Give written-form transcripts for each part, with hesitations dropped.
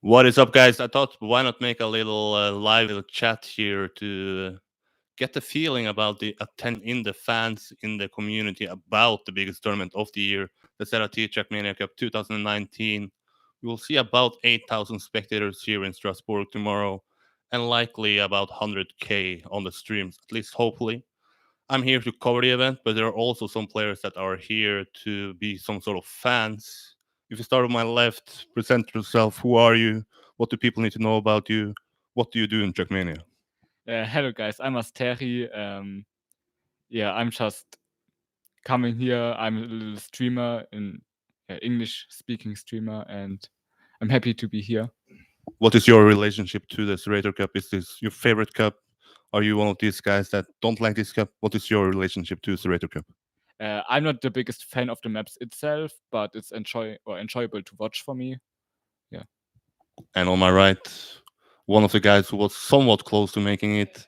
What is up, guys? I thought why not make a little live little chat here to get the feeling about the attention in the fans in the community about the biggest tournament of the year, the ZrT Trackmania Cup 2019. We will see about 8,000 spectators here in Strasbourg tomorrow, and likely about 100k on the streams, at least hopefully. I'm here to cover the event, but there are also some players that are here to be some sort of fans. If you start on my left, present yourself. Who are you? What do people need to know about you? What do you do in Trackmania? Hello guys, I'm Asteri. Yeah, I'm just coming here. I'm a little streamer, in English speaking streamer, and I'm happy to be here. What is your relationship to the ZrT Cup? Is this your favorite cup? Are you one of these guys that don't like this cup? What is your relationship to ZrT Cup? I'm not the biggest fan of the maps itself, but it's enjoyable to watch for me. Yeah. And on my right, one of the guys who was somewhat close to making it.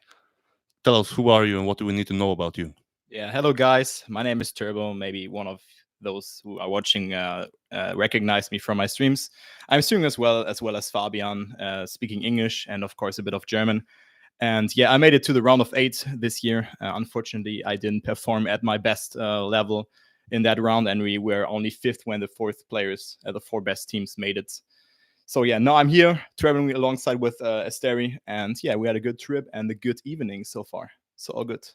Tell us, who are you and what do we need to know about you? Yeah, hello guys. My name is Turbo. Maybe one of those who are watching recognize me from my streams. I'm streaming as well as Fabian, speaking English and of course a bit of German. And yeah, I made it to the round of 8 this year. Unfortunately, I didn't perform at my best level in that round, and we were only 5th when the 4th players, the 4 best teams, made it. So yeah, now I'm here traveling alongside with Asteri, and yeah, we had a good trip and a good evening so far. So all good.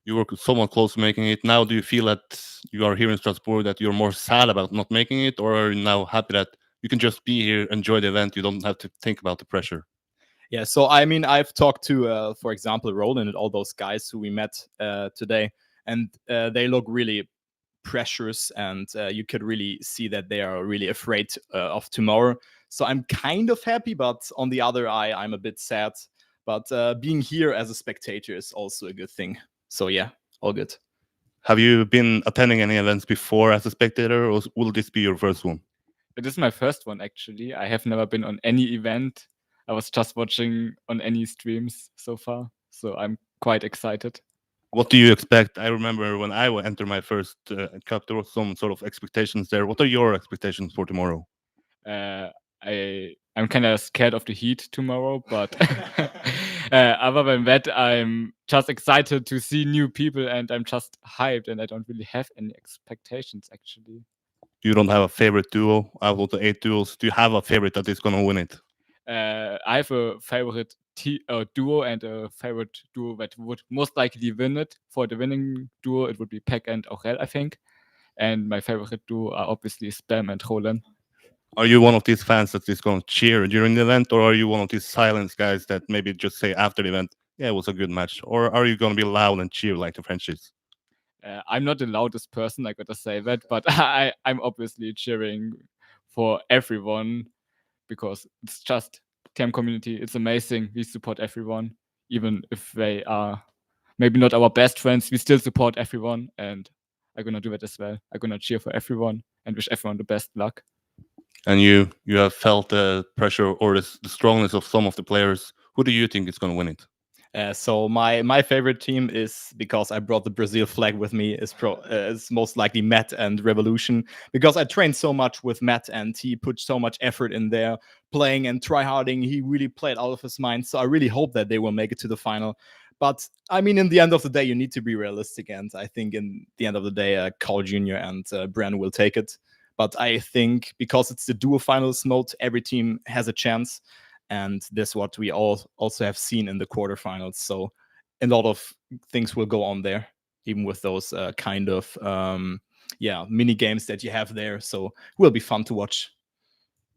You were somewhat close to making it. Now, do you feel that you are here in Strasbourg that you're more sad about not making it, or are you now happy that you can just be here, enjoy the event, you don't have to think about the pressure? Yeah, so I mean, I've talked to, for example, Roland and all those guys who we met today, and they look really precious, and you could really see that they are really afraid of tomorrow. So I'm kind of happy, but on the other eye, I'm a bit sad. But being here as a spectator is also a good thing. So yeah, all good. Have you been attending any events before as a spectator, or will this be your first one? It is my first one actually. I have never been on any event. I was just watching on any streams so far. So I'm quite excited. What do you expect? I remember when I entered my first cup, there was some sort of expectations there. What are your expectations for tomorrow? Uh, I'm kind of scared of the heat tomorrow, but other than that, I'm just excited to see new people, and I'm just hyped, and I don't really have any expectations actually. You don't have a favorite duo out of the 8 duos. Do you have a favorite that is going to win it? I have a favorite duo and a favorite duo that would most likely win it. For the winning duo, it would be Peck and Aurel, I think. And my favorite duo are obviously Spam and Roland. Are you one of these fans that is going to cheer during the event, or are you one of these silence guys that maybe just say after the event, yeah, it was a good match? Or are you going to be loud and cheer like the Frenchies? I'm not the loudest person, I gotta say that, but I'm obviously cheering for everyone because it's just TM community. It's amazing. We support everyone, even if they are maybe not our best friends. We still support everyone, and I'm gonna do that as well. I'm gonna cheer for everyone and wish everyone the best luck. And you have felt the pressure or the strongness of some of the players. Who do you think is going to win it? So my favorite team is, because I brought the Brazil flag with me, is most likely Matt and Revolution, because I trained so much with Matt and he put so much effort in there playing and tryharding. He really played out of his mind. So I really hope that they will make it to the final. But I mean, in the end of the day, you need to be realistic, and I think in the end of the day, Carl Jr. and Bren will take it. But I think because it's the duo finals mode, every team has a chance. And this is what we all also have seen in the quarterfinals. So a lot of things will go on there, even with those kind of mini games that you have there. So it will be fun to watch.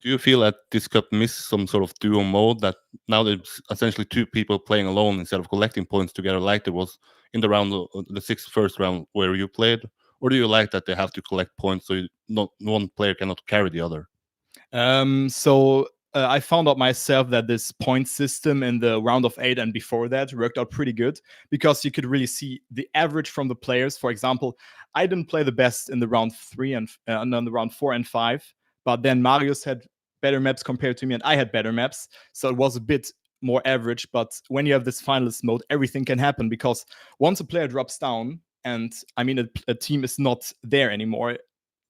Do you feel that this cup missed some sort of duo mode, that now there's essentially 2 people playing alone instead of collecting points together like there was in the round, the first round where you played? Or do you like that they have to collect points so not one player cannot carry the other? I found out myself that this point system in the round of 8 and before that worked out pretty good, because you could really see the average from the players. For example, I didn't play the best in the round 3 and then the round 4 and 5, but then Marius had better maps compared to me, and I had better maps, so it was a bit more average. But when you have this finalist mode, everything can happen, because once a player drops down, and I mean a team is not there anymore,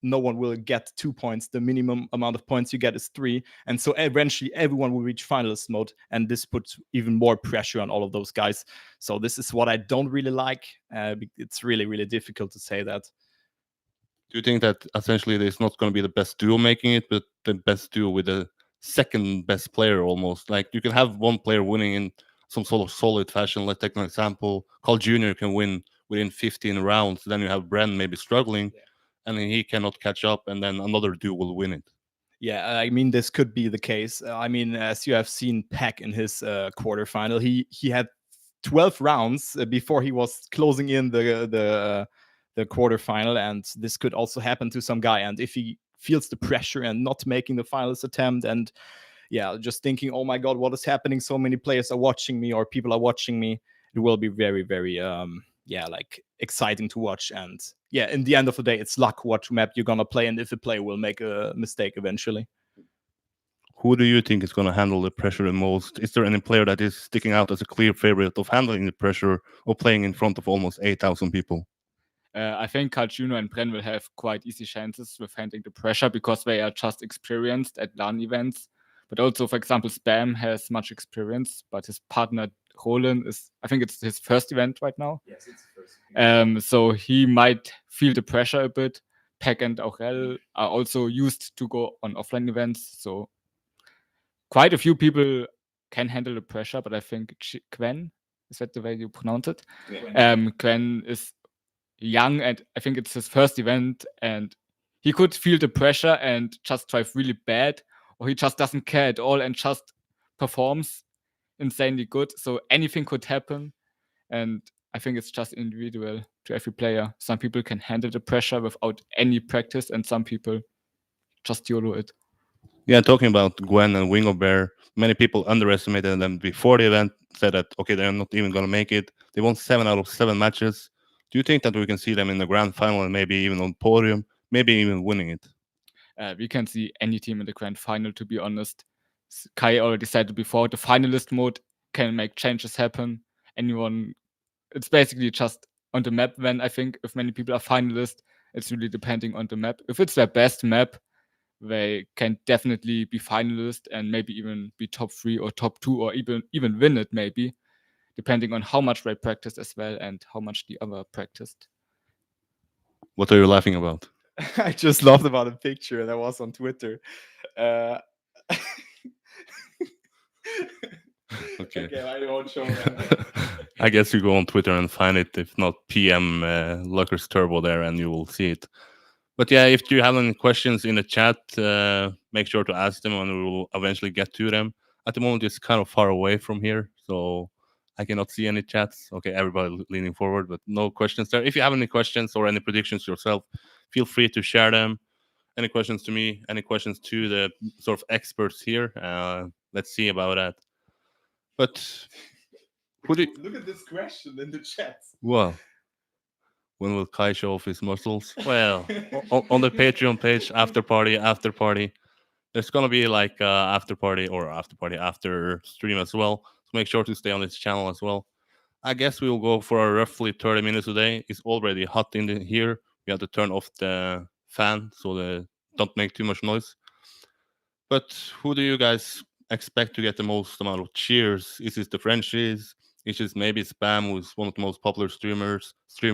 no one will get 2 points. The minimum amount of points you get is 3, and so eventually everyone will reach finalist mode, and this puts even more pressure on all of those guys. So this is what I don't really like. It's really, really difficult to say that. Do you think that essentially it's not going to be the best duo making it, but the best duo with the second best player almost? Like you can have one player winning in some sort of solid fashion. Let's take an example. Carl Jr. can win within 15 rounds. Then you have Bren maybe struggling, and then he cannot catch up, and then another duo will win it. Yeah, I mean, this could be the case. I mean, as you have seen Peck in his quarterfinal, he had 12 rounds before he was closing in the quarterfinal, and this could also happen to some guy. And if he feels the pressure and not making the finals attempt, and yeah, just thinking, oh my god, what is happening? So many players are watching me, or people are watching me. It will be very, very like exciting to watch. And yeah, in the end of the day, it's luck what map you're gonna play, and if a player will make a mistake eventually. Who do you think is going to handle the pressure the most? Is there any player that is sticking out as a clear favorite of handling the pressure or playing in front of almost 8,000 people? I think Carl Jr. and Bren will have quite easy chances with handling the pressure because they are just experienced at LAN events. But also, for example, Spam has much experience, but his partner Roland I think it's his first event right now. Yes, it's first. So he might feel the pressure a bit. Peck and Aurel are also used to go on offline events, so quite a few people can handle the pressure. But I think Gwen, is that the way you pronounce it? Yeah. Gwen is young, and I think it's his first event, and he could feel the pressure and just drive really bad, or he just doesn't care at all and just performs insanely good. So anything could happen, and I think it's just individual to every player. Some people can handle the pressure without any practice, and some people just YOLO it. Yeah, talking about Gwen and Wingo Bear, many people underestimated them before the event, said that, okay, they're not even going to make it. They won 7 out of 7 matches. Do you think that we can see them in the grand final and maybe even on podium, maybe even winning it? We can see any team in the grand final, to be honest. Kai already said it before, the finalist mode can make changes happen. It's basically just on the map when I think if many people are finalists, it's really depending on the map. If it's their best map, they can definitely be finalist and maybe even be top 3 or top 2 or even win it maybe, depending on how much they practiced as well and how much the other practiced. What are you laughing about? I just laughed about a picture that was on Twitter. Okay. Okay, I won't show that. I guess you go on Twitter and find it. If not, PM Luckers Turbo there and you will see it. But yeah, if you have any questions in the chat, make sure to ask them and we will eventually get to them. At the moment, it's kind of far away from here, so I cannot see any chats. Okay, everybody leaning forward, but no questions there. If you have any questions or any predictions yourself, feel free to share them. Any questions to me, any questions to the sort of experts here. Let's see about that. But who do Look at this question in the chat. well, when will Kai show off his muscles? Well, on the Patreon page, after party. There's gonna be like after party after stream as well. So make sure to stay on this channel as well. I guess we will go for a roughly 30 minutes today. It's already hot in here. We have to turn off the fan so they don't make too much noise. But who do you guys expect to get the most amount of cheers? Is it the Frenchies? Is it maybe Spam, who's one of the most popular streamer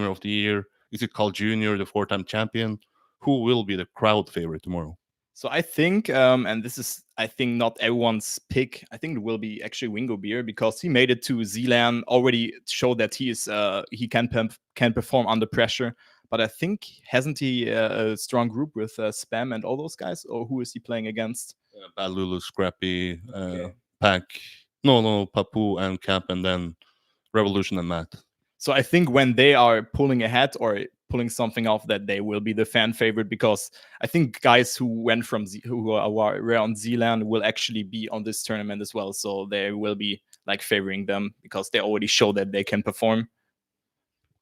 of the year? Is it Carl Jr., the 4-time champion? Who will be the crowd favorite tomorrow? So I think, and this is, I think, not everyone's pick. I think it will be actually Wingo Beer because he made it to Zealand, already showed that he can perform under pressure. But I think hasn't he a strong group with Spam and all those guys, or who is he playing against? Bad Lulu, Scrappy, Pack, no, Papu and Cap, and then Revolution and Matt. So I think when they are pulling ahead or pulling something off, that they will be the fan favorite, because I think guys who went from who were on Zealand will actually be on this tournament as well. So they will be like favoring them because they already show that they can perform.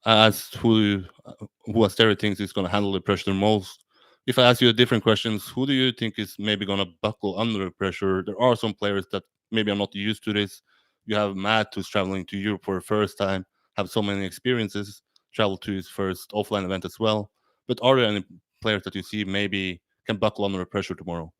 As who Asteri thinks is going to handle the pressure most. If I ask you a different questions, who do you think is maybe going to buckle under pressure? There are some players that maybe are not used to this. You have Matt, who's traveling to Europe for the first time, have so many experiences, traveled to his first offline event as well. But are there any players that you see maybe can buckle under pressure tomorrow?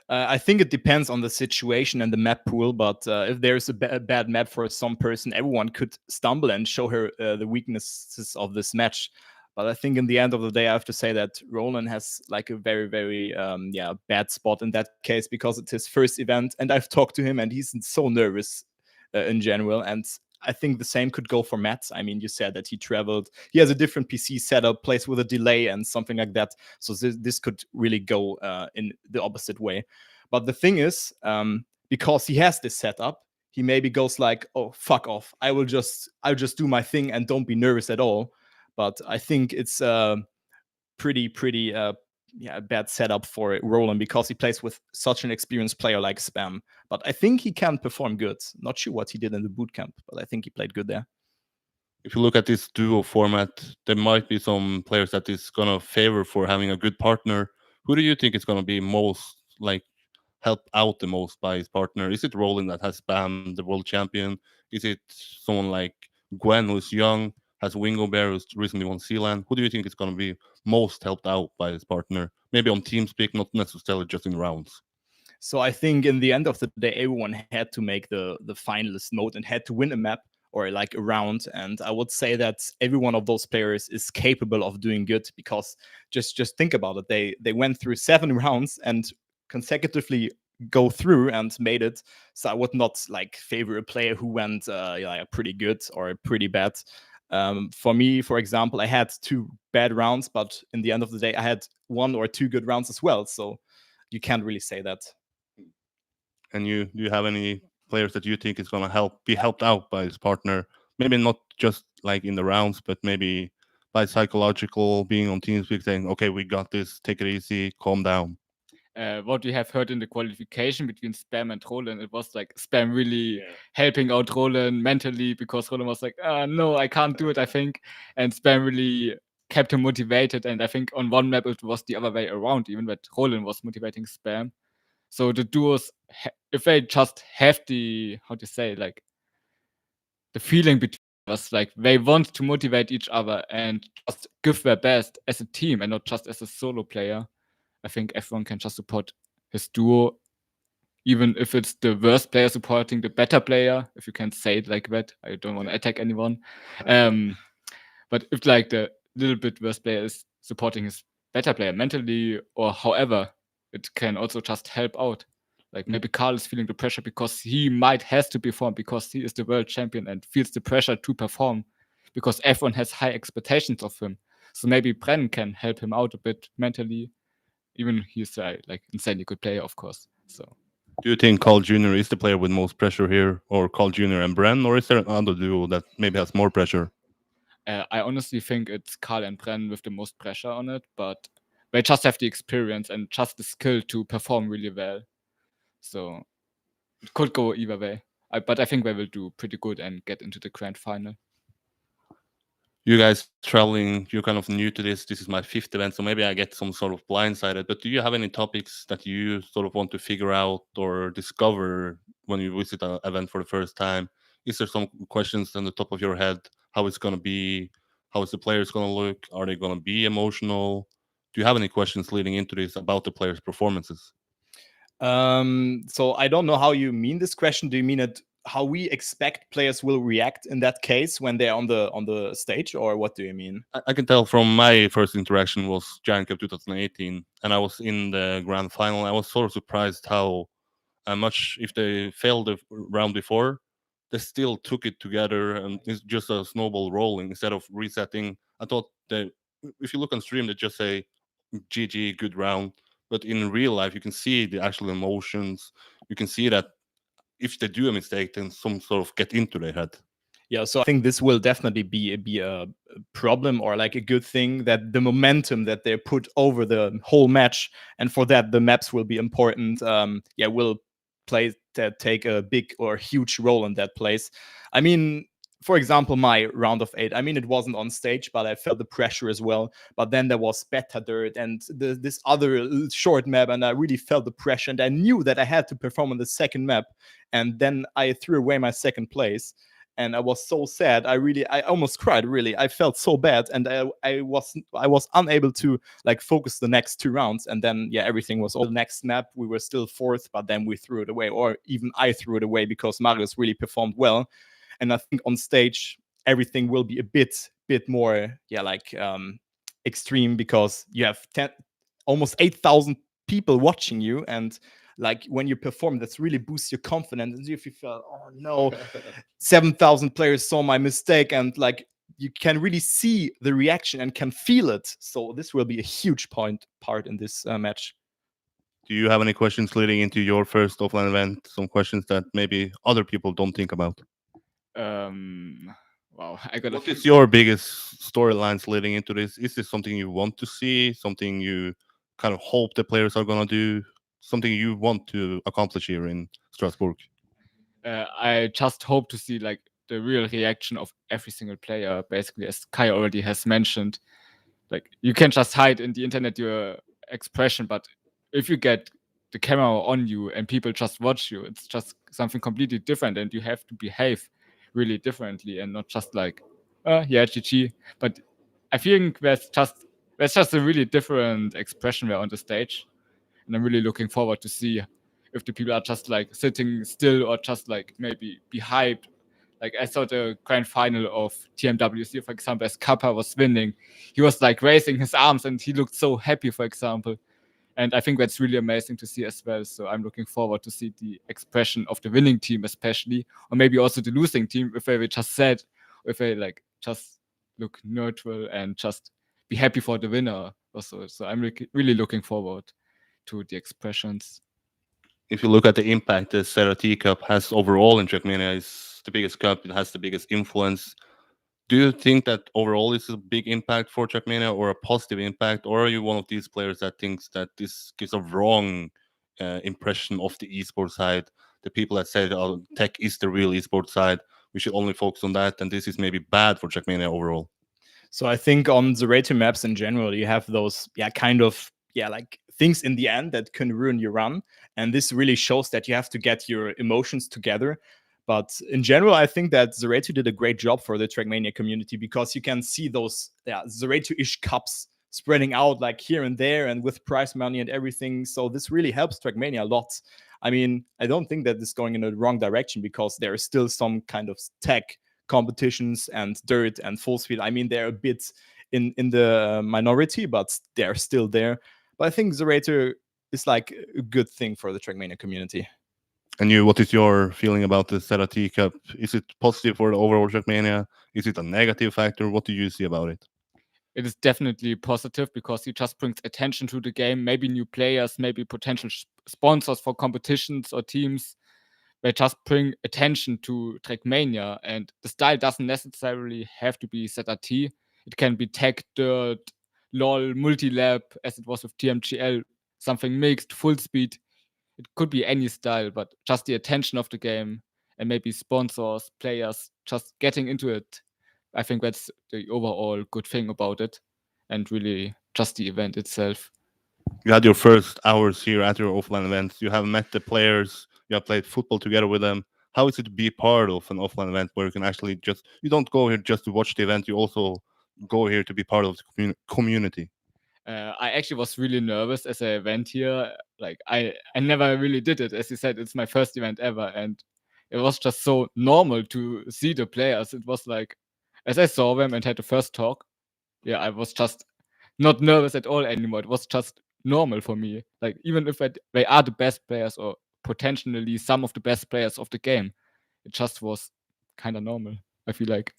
I think it depends on the situation and the map pool, but if there's a bad map for some person, everyone could stumble and show her the weaknesses of this match. But I think in the end of the day, I have to say that Roland has like a very, very bad spot in that case, because it's his first event, and I've talked to him, and he's so nervous in general. And I think the same could go for Matt. I mean, you said that he traveled. He has a different PC setup, plays with a delay and something like that. So this could really go in the opposite way. But the thing is, because he has this setup, he maybe goes like, "Oh, fuck off! I'll just do my thing and don't be nervous at all." But I think it's pretty bad setup for Roland, because he plays with such an experienced player like Spam. But I think he can perform good. Not sure what he did in the bootcamp, but I think he played good there. If you look at this duo format, there might be some players that is gonna favor for having a good partner. Who do you think is gonna be most like helped out the most by his partner? Is it Roland that has Spam, the world champion? Is it someone like Gwen, who's young, has Wingo Bear, who's recently won Sealand? Who do you think is going to be most helped out by his partner? Maybe on TeamSpeak, not necessarily just in rounds. So I think in the end of the day, everyone had to make the finalist mode and had to win a map or like a round. And I would say that every one of those players is capable of doing good, because just think about it. They went through 7 rounds and consecutively go through and made it. So I would not like favor a player who went pretty good or pretty bad. For me, for example, I had 2 bad rounds, but in the end of the day, I had 1 or 2 good rounds as well. So you can't really say that. And do you have any players that you think is going to be helped out by his partner? Maybe not just like in the rounds, but maybe by psychological, being on TeamSpeak, saying, "Okay, we got this. Take it easy. Calm down." What we have heard in the qualification between Spam and Roland, it was like Spam really helping out Roland mentally, because Roland was like, no, I can't do it, I think. And Spam really kept him motivated. And I think on one map it was the other way around, even that Roland was motivating Spam. So the duos, if they just have the, how to say, like the feeling between us, like they want to motivate each other and just give their best as a team and not just as a solo player, I think everyone can just support his duo, even if it's the worst player supporting the better player, if you can say it like that. I don't want to attack anyone. But if like the little bit worst player is supporting his better player mentally or however, it can also just help out. Like maybe Carl is feeling the pressure because he might has to perform because he is the world champion and feels the pressure to perform because everyone has high expectations of him. So maybe Bren can help him out a bit mentally. Even he's like insanely good player, of course. So, do you think Carl Jr. is the player with most pressure here, or Carl Jr. and Bren, or is there another duo that maybe has more pressure? I honestly think it's Carl and Bren with the most pressure on it, but they just have the experience and just the skill to perform really well. So it could go either way. But I think they will do pretty good and get into the grand final. You guys traveling, you're kind of new to this. This is my 5th event, so maybe I get some sort of blindsided. But do you have any topics that you sort of want to figure out or discover when you visit an event for the first time? Is there some questions on the top of your head? How it's going to be? How is the players going to look? Are they going to be emotional? Do you have any questions leading into this about the players' performances? So I don't know how you mean this question. Do you mean it how we expect players will react in that case when they're on the stage, or what do you mean? I can tell from my first interaction was Giant Cup 2018, and I was in the grand final. I was sort of surprised how much, if they failed the round before, they still took it together, and it's just a snowball rolling instead of resetting. I thought that if you look on stream, they just say GG, good round, but in real life, you can see the actual emotions. You can see that if they do a mistake, then some sort of get into their head. Yeah, so I think this will definitely be a problem, or like a good thing, that the momentum that they put over the whole match, and for that the maps will be important. Will take a big or huge role in that place. I mean, for example, my round of 8, I mean, it wasn't on stage, but I felt the pressure as well. But then there was Beta Dirt and this other short map, and I really felt the pressure, and I knew that I had to perform on the second map. And then I threw away my second place. and I was so sad. I almost cried. Really, I felt so bad, and I was unable to like focus the next 2 rounds. And then everything was all next map. We were still fourth, but then we threw it away, or even I threw it away because Marius really performed well. And I think on stage everything will be a bit more extreme, because you have almost 8,000 people watching you, and like when you perform, that's really boosts your confidence. And if you feel, oh no, 7,000 players saw my mistake, and like you can really see the reaction and can feel it. So this will be a huge part in this match. Do you have any questions leading into your first offline event? Some questions that maybe other people don't think about? Wow, I got What is your biggest storylines leading into this? Is this something you want to see? Something you kind of hope the players are gonna do? Something you want to accomplish here in Strasbourg? I just hope to see like the real reaction of every single player, basically, as Kai already has mentioned. Like you can just hide in the internet your expression, but if you get the camera on you and people just watch you, it's just something completely different, and you have to behave really differently and not just like, yeah, GG. But I think there's just a really different expression there on the stage, and I'm really looking forward to see if the people are just like sitting still or just like maybe be hyped. Like I saw the grand final of TMWC, for example, as Kappa was winning. He was like raising his arms and he looked so happy, for example. And I think that's really amazing to see as well. So I'm looking forward to see the expression of the winning team, especially, or maybe also the losing team, if they were just sad, or if they like just look neutral and just be happy for the winner also. So I'm really looking forward to the expressions. If you look at the impact the ZrT Cup has overall in Trackmania, is the biggest cup. It has the biggest influence. Do you think that overall is a big impact for Trackmania or a positive impact, or are you one of these players that thinks that this gives a wrong impression of the esports side? The people that say, "Oh, tech is the real esports side. We should only focus on that," and this is maybe bad for Trackmania overall. So I think on the rated maps in general, you have those like things in the end that can ruin your run, and this really shows that you have to get your emotions together. But in general, I think that ZrT did a great job for the Trackmania community, because you can see those ZrT-ish cups spreading out like here and there, and with prize money and everything. So this really helps Trackmania a lot. I mean, I don't think that this is going in the wrong direction, because there is still some kind of tech competitions and dirt and full speed. I mean, they're a bit in the minority, but they're still there. But I think ZrT is like a good thing for the Trackmania community. And you, what is your feeling about the ZrT Cup? Is it positive for the overall Trackmania? Is it a negative factor? What do you see about it? It is definitely positive, because it just brings attention to the game, maybe new players, maybe potential sponsors for competitions or teams. They just bring attention to Trackmania, and the style doesn't necessarily have to be ZRT. It can be tech, dirt, LOL, multi-lab, as it was with TMGL, something mixed, full speed. It could be any style, but just the attention of the game and maybe sponsors, players just getting into it. I think that's the overall good thing about it, and really just the event itself. You had your first hours here at your offline events. You have met the players. You have played football together with them. How is it to be part of an offline event where you can actually you don't go here just to watch the event, you also go here to be part of the community? I actually was really nervous as I went here. Like I never really did it. As you said, it's my first event ever, and it was just so normal to see the players. It was like, as I saw them and had the first talk, yeah, I was just not nervous at all anymore. It was just normal for me. Like even if they are the best players or potentially some of the best players of the game, it just was kind of normal. I feel like.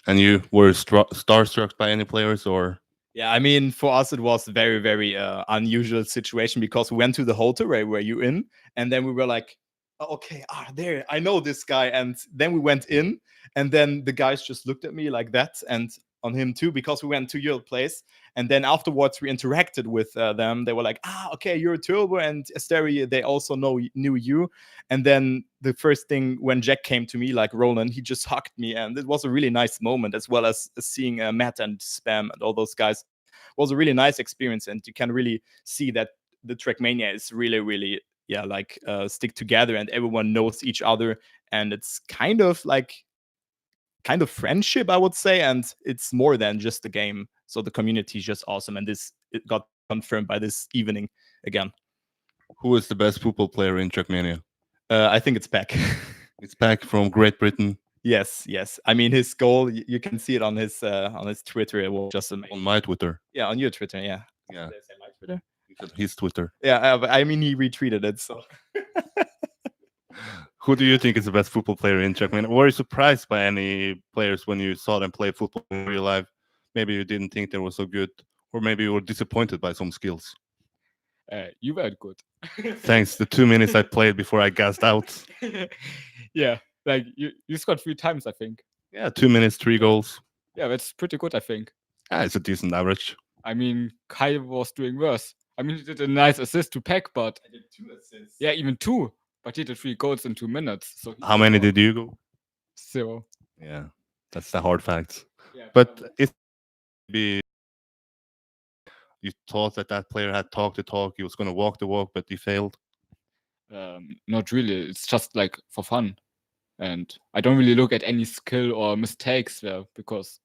And you were starstruck by any players, or? Yeah, I mean, for us, it was very, very unusual situation, because we went to the hotel where you in, and then we were like, oh, okay, there, I know this guy. And then we went in, and then the guys just looked at me like that, and on him too, because we went to your place. And then afterwards, we interacted with them. They were like, okay, you're Turbo and Asteri, they also knew you. And then the first thing when Jack came to me, like Roland, he just hugged me, and it was a really nice moment, as well as seeing Matt and Spam and all those guys. It was a really nice experience, and you can really see that the Trackmania is really, really stick together, and everyone knows each other, and it's kind of like kind of friendship, I would say, and it's more than just a game. So the community is just awesome, and this it got confirmed by this evening again. Who is the best football player in Trackmania? I think it's Peck. It's back from Great Britain. Yes, yes. I mean, his goal, you can see it on his Twitter. It was just amazing. On my Twitter. Yeah, on your Twitter. Yeah. Yeah. Did I say my Twitter? His Twitter. Yeah, but I mean, he retweeted it. So Who do you think is the best football player in Trackmania? Were you surprised by any players when you saw them play football in real life? Maybe you didn't think they were so good, or maybe you were disappointed by some skills. You were good. Thanks. The 2 minutes I played before I gassed out. Yeah, like you scored 3 times, I think. Yeah, 2 minutes, 3 goals. Yeah, that's pretty good, I think. It's a decent average. I mean, Kai was doing worse. I mean, he did a nice assist to Peck, but I did 2 assists. yeah, even 2. But he did 3 goals in 2 minutes. So How many did you go? 0. Yeah, that's the hard facts. Yeah, But it be you thought that player had talked the talk, he was going to walk the walk, but he failed. not really. It's just like for fun, and I don't really look at any skill or mistakes there because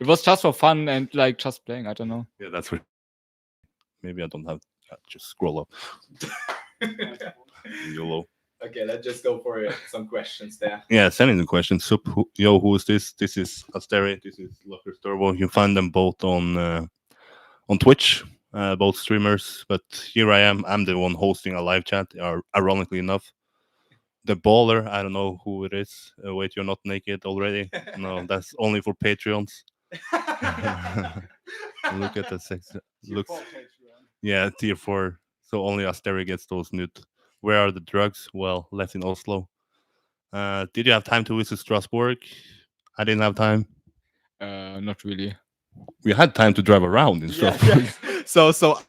it was just for fun and like just playing. I don't know. Yeah, that's what. Maybe I don't have. Just scroll up. YOLO. Okay, let's just go for some questions there. Yeah, send in the questions. So, who is this? This is Asteri. This is Lockers Turbo. You find them both on Twitch, both streamers. But here I am. I'm the one hosting a live chat. Ironically enough, the baller. I don't know who it is. Wait, you're not naked already? No, that's only for Patreons. Look at the sex. Looks. Yeah, tier 4. So only Asteri gets those nude. Where are the drugs? Well, left in Oslo. Did you have time to visit Strasbourg? I didn't have time. Not really. We had time to drive around in Strasbourg. Yeah. So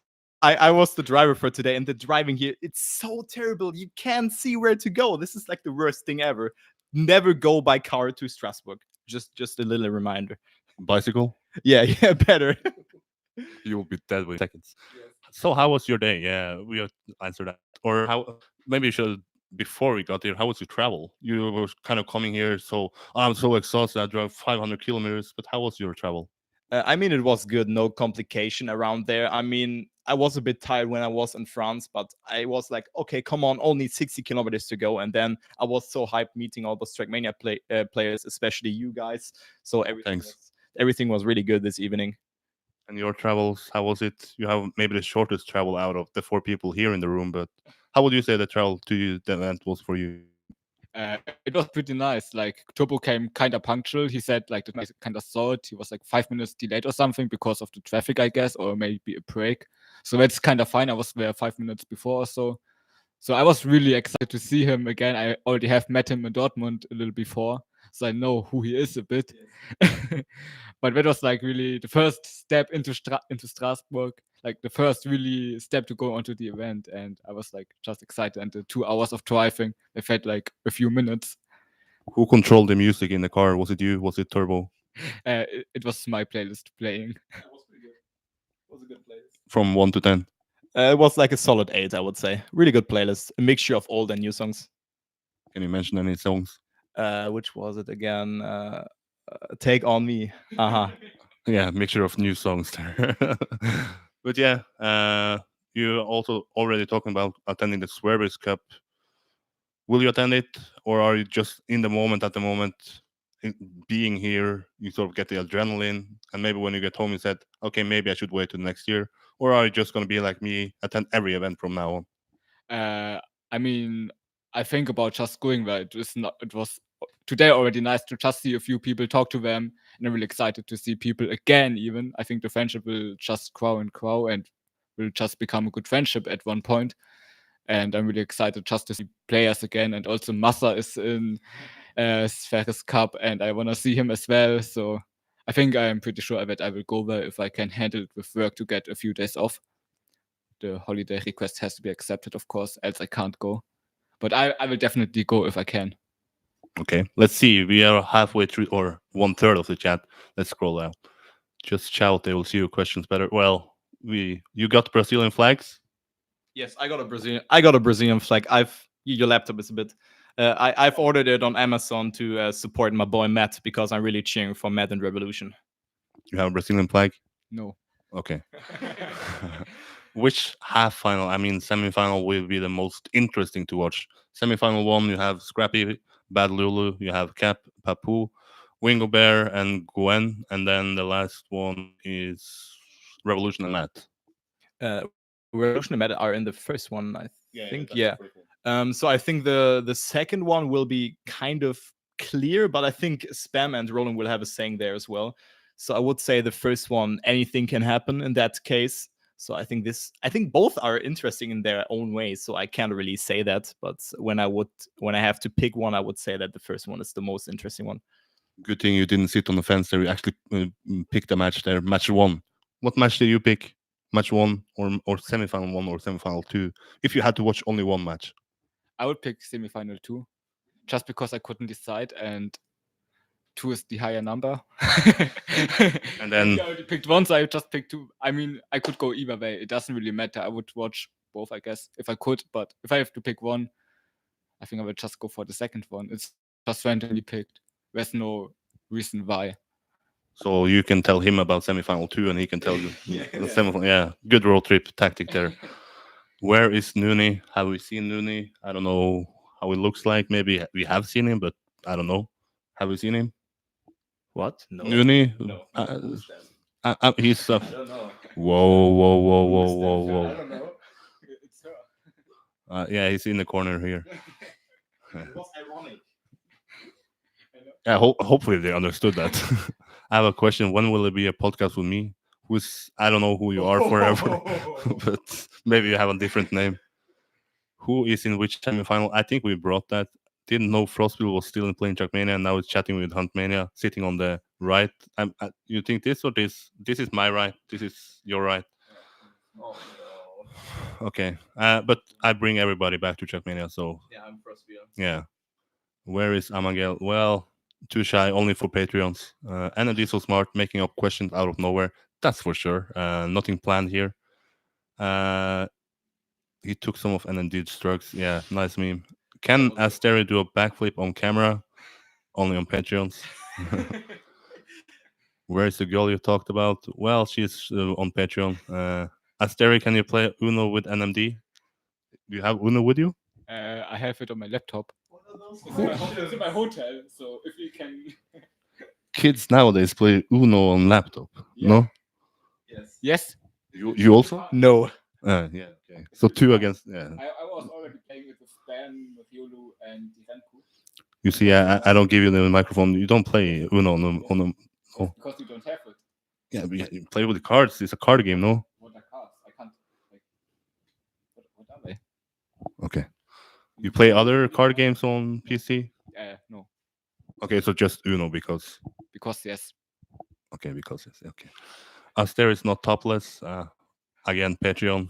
I was the driver for today, and the driving here, it's so terrible. You can't see where to go. This is like the worst thing ever. Never go by car to Strasbourg. Just a little reminder. Bicycle? Yeah, better. You will be dead within seconds. Yes. So how was your day? Yeah, we have to answer that. Or how? Maybe you should, before we got here, how was your travel? You were kind of coming here, so I'm so exhausted. I drove 500 kilometers, but how was your travel? I mean, it was good. No complication around there. I mean, I was a bit tired when I was in France, but I was like, okay, come on, only 60 kilometers to go. And then I was so hyped meeting all those Trackmania players, especially you guys. So everything was really good this evening. And your travels, how was it? You have maybe the shortest travel out of the 4 people here in the room, but how would you say the travel to you, the event was for you? It was pretty nice. Like Turbo came kind of punctual. He said like the night kind of saw it. He was like 5 minutes delayed or something because of the traffic, I guess, or maybe a break. So that's kind of fine. I was there 5 minutes before or so. So I was really excited to see him again. I already have met him in Dortmund a little before, so I know who he is a bit. Yes. But that was like really the first step into Strasbourg, like the first really step to go onto the event, and I was like just excited. And the 2 hours of driving, they felt like a few minutes. Who controlled the music in the car? Was it you? Was it Turbo? It was my playlist playing. That was pretty good. It was a good playlist. From 1 to 10? It was like a solid 8, I would say. Really good playlist. A mixture of old and new songs. Can you mention any songs? Which was it again? Take On Me. Yeah, mixture of new songs there. But yeah, you also already talking about attending the Swerbers Cup. Will you attend it, or are you just in the moment at the moment? Being here, you sort of get the adrenaline, and maybe when you get home, you said, "Okay, maybe I should wait till next year," or are you just going to be like me, attend every event from now on? I mean, I think about just going there. It was today already nice to just see a few people, talk to them, and I'm really excited to see people again. Even I think the friendship will just grow and grow, and will just become a good friendship at one point. And I'm really excited just to see players again. And also Massa is in ZrT Cup, and I want to see him as well. So I think I'm pretty sure that I will go there if I can handle it with work to get a few days off. The holiday request has to be accepted, of course, else I can't go. But I will definitely go if I can. Okay, let's see. We are halfway through, or 1/3 of the chat. Let's scroll down. Just shout; they will see your questions better. Well, you got Brazilian flags. Yes, I got a Brazilian flag. Your laptop is a bit I've ordered it on Amazon to support my boy Matt because I'm really cheering for Matt and Revolution. You have a Brazilian flag? No. Okay. Which half final, I mean semi-final, will be the most interesting to watch? Semi-final one, you have Scrappy, Bad Lulu, you have Cap, Papu, Wingo Bear, and Gwen, and then the last one is Revolution and Matt. Revolution and Matt are in the first one, I think. that's Yeah. the first one. So I think the second one will be kind of clear, but I think Spam and Roland will have a saying there as well. So I would say the first one, anything can happen in that case. So I think both are interesting in their own way. So I can't really say that, but when I have to pick one, I would say that the first one is the most interesting one. Good thing you didn't sit on the fence there. You actually picked a match there. Match one. What match did you pick? Match one or semi-final one or semi-final two? If you had to watch only one match. I would pick semi-final 2, just because I couldn't decide, and 2 is the higher number. And then- I already picked one, so I just picked 2. I mean, I could go either way. It doesn't really matter. I would watch both, I guess, if I could. But if I have to pick one, I think I would just go for the second one. It's just randomly picked. There's no reason why. So you can tell him about semi-final two, and he can tell you the semi-final. Yeah, good road trip tactic there. Where is Nuni? Have we seen Nuni? I don't know how he looks like. Maybe we have seen him, but I don't know. Have we seen him? What? No. Nuni? No. He's. I don't know. Whoa, whoa, whoa, whoa, whoa, I whoa. don't know. It's her. Yeah, he's in the corner here. It was ironic. Yeah, hopefully they understood that. I have a question. When will it be a podcast with me? I don't know who you are forever, but maybe you have a different name. Who is in which semifinal? I think we brought that. Didn't know Frostbill was still in playing Trackmania, and now it's chatting with Huntmania, sitting on the right. You think this or this? This is my right. This is your right. Oh, no. Okay, but I bring everybody back to Trackmania. So Yeah, I'm Frostbill. yeah, where is Amangel? Well, too shy, only for Patreons. NMD so smart, making up questions out of nowhere. That's for sure. Nothing planned here. He took some of NMD's drugs. Yeah, nice meme. Can Asteri do a backflip on camera? Only on Patreons. Where is the girl you talked about? Well, she's on Patreon. Asteri, can you play Uno with NMD? Do you have Uno with you? I have it on my laptop. What are those It's in my hotel, so if you can. Kids nowadays play Uno on laptop. Yeah. No? Yes. Yes, You also? No. Yeah, okay. So 2 against. Yeah. I was already playing with the Span, with Yolu, and Renku. You see, I don't give you the microphone. You don't play Uno on Oh. Because you don't have it. Yeah, but you play with the cards. It's a card game, no? What are cards? I can't. Like, what are they? Okay. You play other card games on PC? No. Okay, so just Uno because. Because yes. Okay, because it's okay. Aster is not topless. Again, Patreon.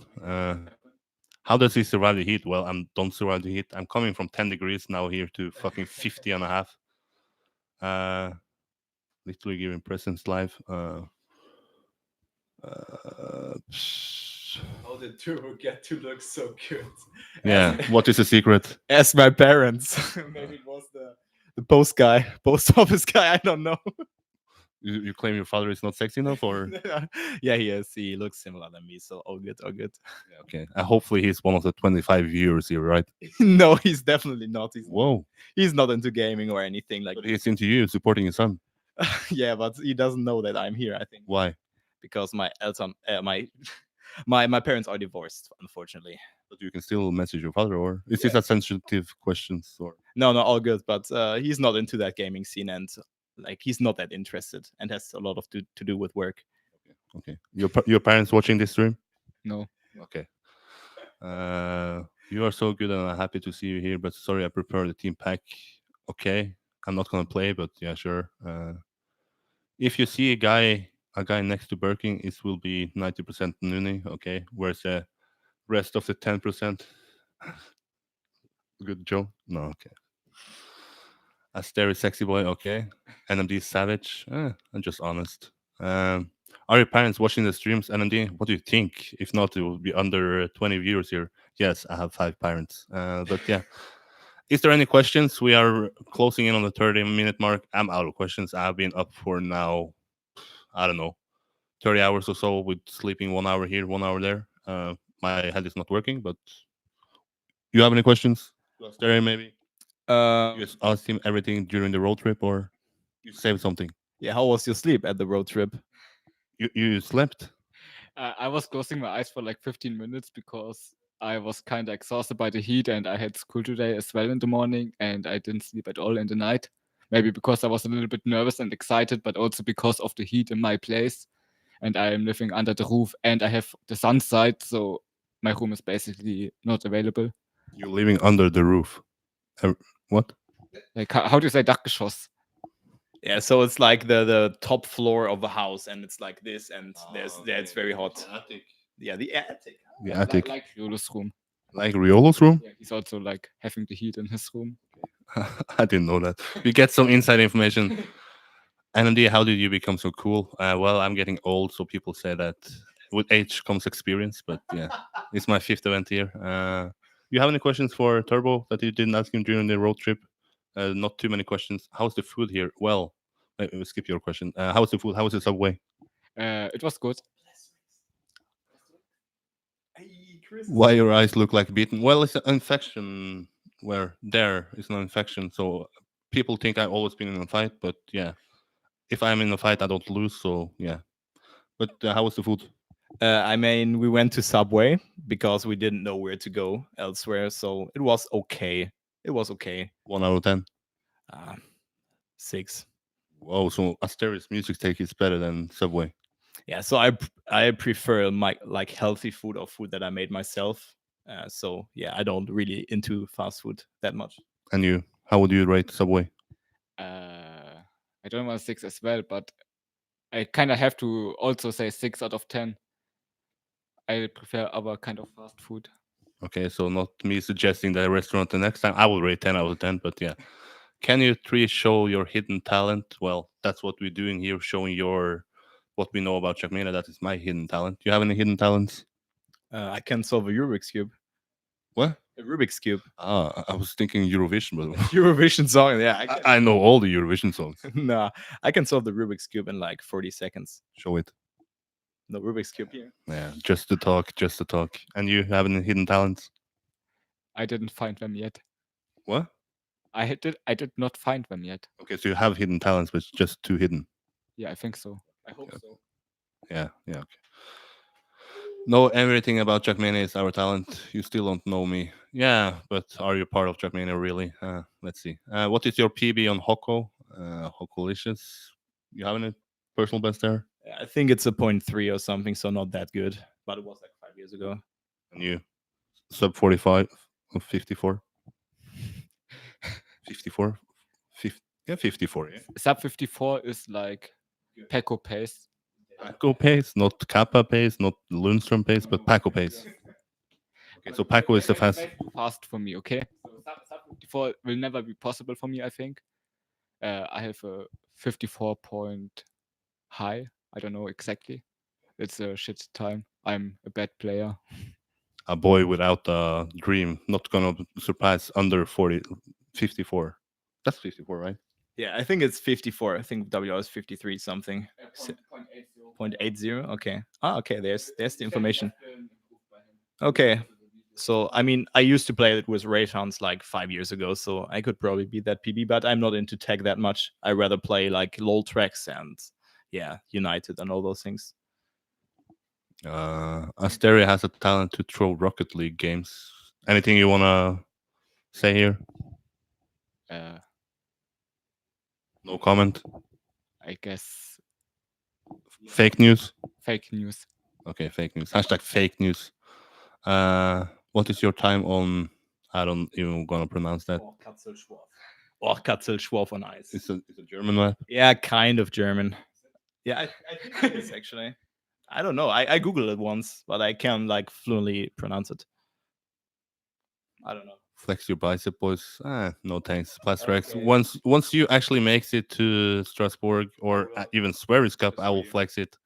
How does he survive the heat? Well, I don't survive the heat. I'm coming from 10 degrees now here to fucking 50 and a half. Literally giving presents live. How did Turbo get to look so good? Yeah, what is the secret? Ask my parents. Maybe it was the post office guy. I don't know. You claim your father is not sexy enough, or Yeah, he is. He looks similar than me, so all good, all good. yeah, okay? Hopefully he's one of the 25 viewers here, right? No, he's definitely not. Whoa, He's not into gaming or anything like but he's into you supporting his son. Yeah, but he doesn't know that I'm here, I think. Why? Because my Elton, my parents are divorced, unfortunately. But you can still message your father, or is this a sensitive questions? Or No, all good. But he's not into that gaming scene, and like he's not that interested, and has a lot of to do with work. okay, your parents watching this stream? No. Okay. You are so good, and I'm happy to see you here. But sorry, I prepared the team pack. Okay, I'm not gonna play, but yeah, sure. If you see a guy next to Birking, it will be 90% Nuni. Okay, where's the rest of the 10%? Good Joe? No, okay. Asteri sexy boy, okay. NMD savage. I'm just honest. Are your parents watching the streams, NMD? What do you think? If not, it will be under 20 viewers here. Yes, I have 5 parents. But yeah, Is there any questions? We are closing in on the 30-minute mark. I'm out of questions. I've been up for now, I don't know, 30 hours or so with sleeping 1 hour here, 1 hour there. My head is not working, but you have any questions? There maybe? You just asked him everything during the road trip, or you saved something? Yeah, how was your sleep at the road trip? You slept? I was closing my eyes for like 15 minutes because I was kind of exhausted by the heat and I had school today as well in the morning and I didn't sleep at all in the night. Maybe because I was a little bit nervous and excited, but also because of the heat in my place. And I am living under the roof and I have the sun side, so my room is basically not available. You're living under the roof. What? Like, how do you say Dachgeschoss? Yeah, so it's like the top floor of a house, and it's like this, and it's very hot. Attic. Yeah, the attic. The attic. Like Riolo's room. Like Riolo's room? Yeah, he's also like having the heat in his room. I didn't know that. We get some inside information. And how did you become so cool? Well, I'm getting old, so people say that with age comes experience. But yeah, it's my fifth event here. You have any questions for Turbo that you didn't ask him during the road trip? Not too many questions. How's the food here? Well, we'll skip your question. How's the food? How's the subway? It was good. Why your eyes look like beaten? Well, it's an infection. Where there is no infection, so people think I've always been in a fight. But yeah, if I'm in a fight, I don't lose. So yeah. But how was the food? I mean, we went to Subway because we didn't know where to go elsewhere, so it was okay. It was okay. 1 out of 10. 6. Whoa, so Asteri's music take is better than Subway. Yeah, so I prefer my like healthy food or food that I made myself. So yeah, I don't really into fast food that much. And you, how would you rate Subway? I don't want 6 as well, but I kind of have to also say 6 out of 10. I prefer other kind of fast food. Okay, so not me suggesting the restaurant the next time. I will rate 10 out of 10, but yeah. Can you three show your hidden talent? Well, that's what we're doing here, showing your what we know about Trackmania. That is my hidden talent. Do you have any hidden talents? I can solve a Rubik's cube. What? A Rubik's cube. I was thinking Eurovision, but Eurovision song. Yeah, I know all the Eurovision songs. Nah, I can solve the Rubik's cube in like 40 seconds. Show it. No Rubik's cube here. Yeah, just to talk, just to talk. And you have any hidden talents? I didn't find them yet. What? I did not find them yet. Okay, so you have hidden talents, but it's just too hidden. Yeah, I think so. I hope so. Yeah, okay. Know everything about Trackmania is our talent. You still don't know me. Yeah, but are you part of Trackmania really? Let's see. What is your PB on Hoko? Hokolicious. You have any personal best there? I think it's a 0.3 or something, so not that good. But it was like 5 years ago. And you? Sub 45 of 54? 54? Yeah, 54. Yeah. Sub 54 is like Pecco pace. Paco pace, not Kappa pace, not Lundstrom pace, but Paco pace. Okay, so Paco is the fast for me, okay? So sub 54 will never be possible for me, I think. I have a 54 point high. I don't know exactly. It's a shit time. I'm a bad player. A boy without a dream, not gonna surpass under 54. That's 54, right? Yeah, I think it's 54. I think WR is 53 something. 0.80. Okay. Okay. There's the information. Okay. So I mean, I used to play it with Raytons like 5 years ago, so I could probably beat that PB. But I'm not into tech that much. I rather play like LOL tracks and United and all those things. Asteri has a talent to throw Rocket League games. Anything you wanna say here? No comment. I guess Fake news. fake news. Okay, fake news. Hashtag fake news. What is your time on? I don't even gonna pronounce that. Katzelschwarf on ice. It's a German map. Yeah, kind of German. Yeah, I think it is actually. I don't know. I googled it once, but I can't like fluently pronounce it. I don't know. Flex your bicep, boys. No thanks. Plastrex. Once you actually makes it to Strasbourg or even Sweris Cup, I will flex it.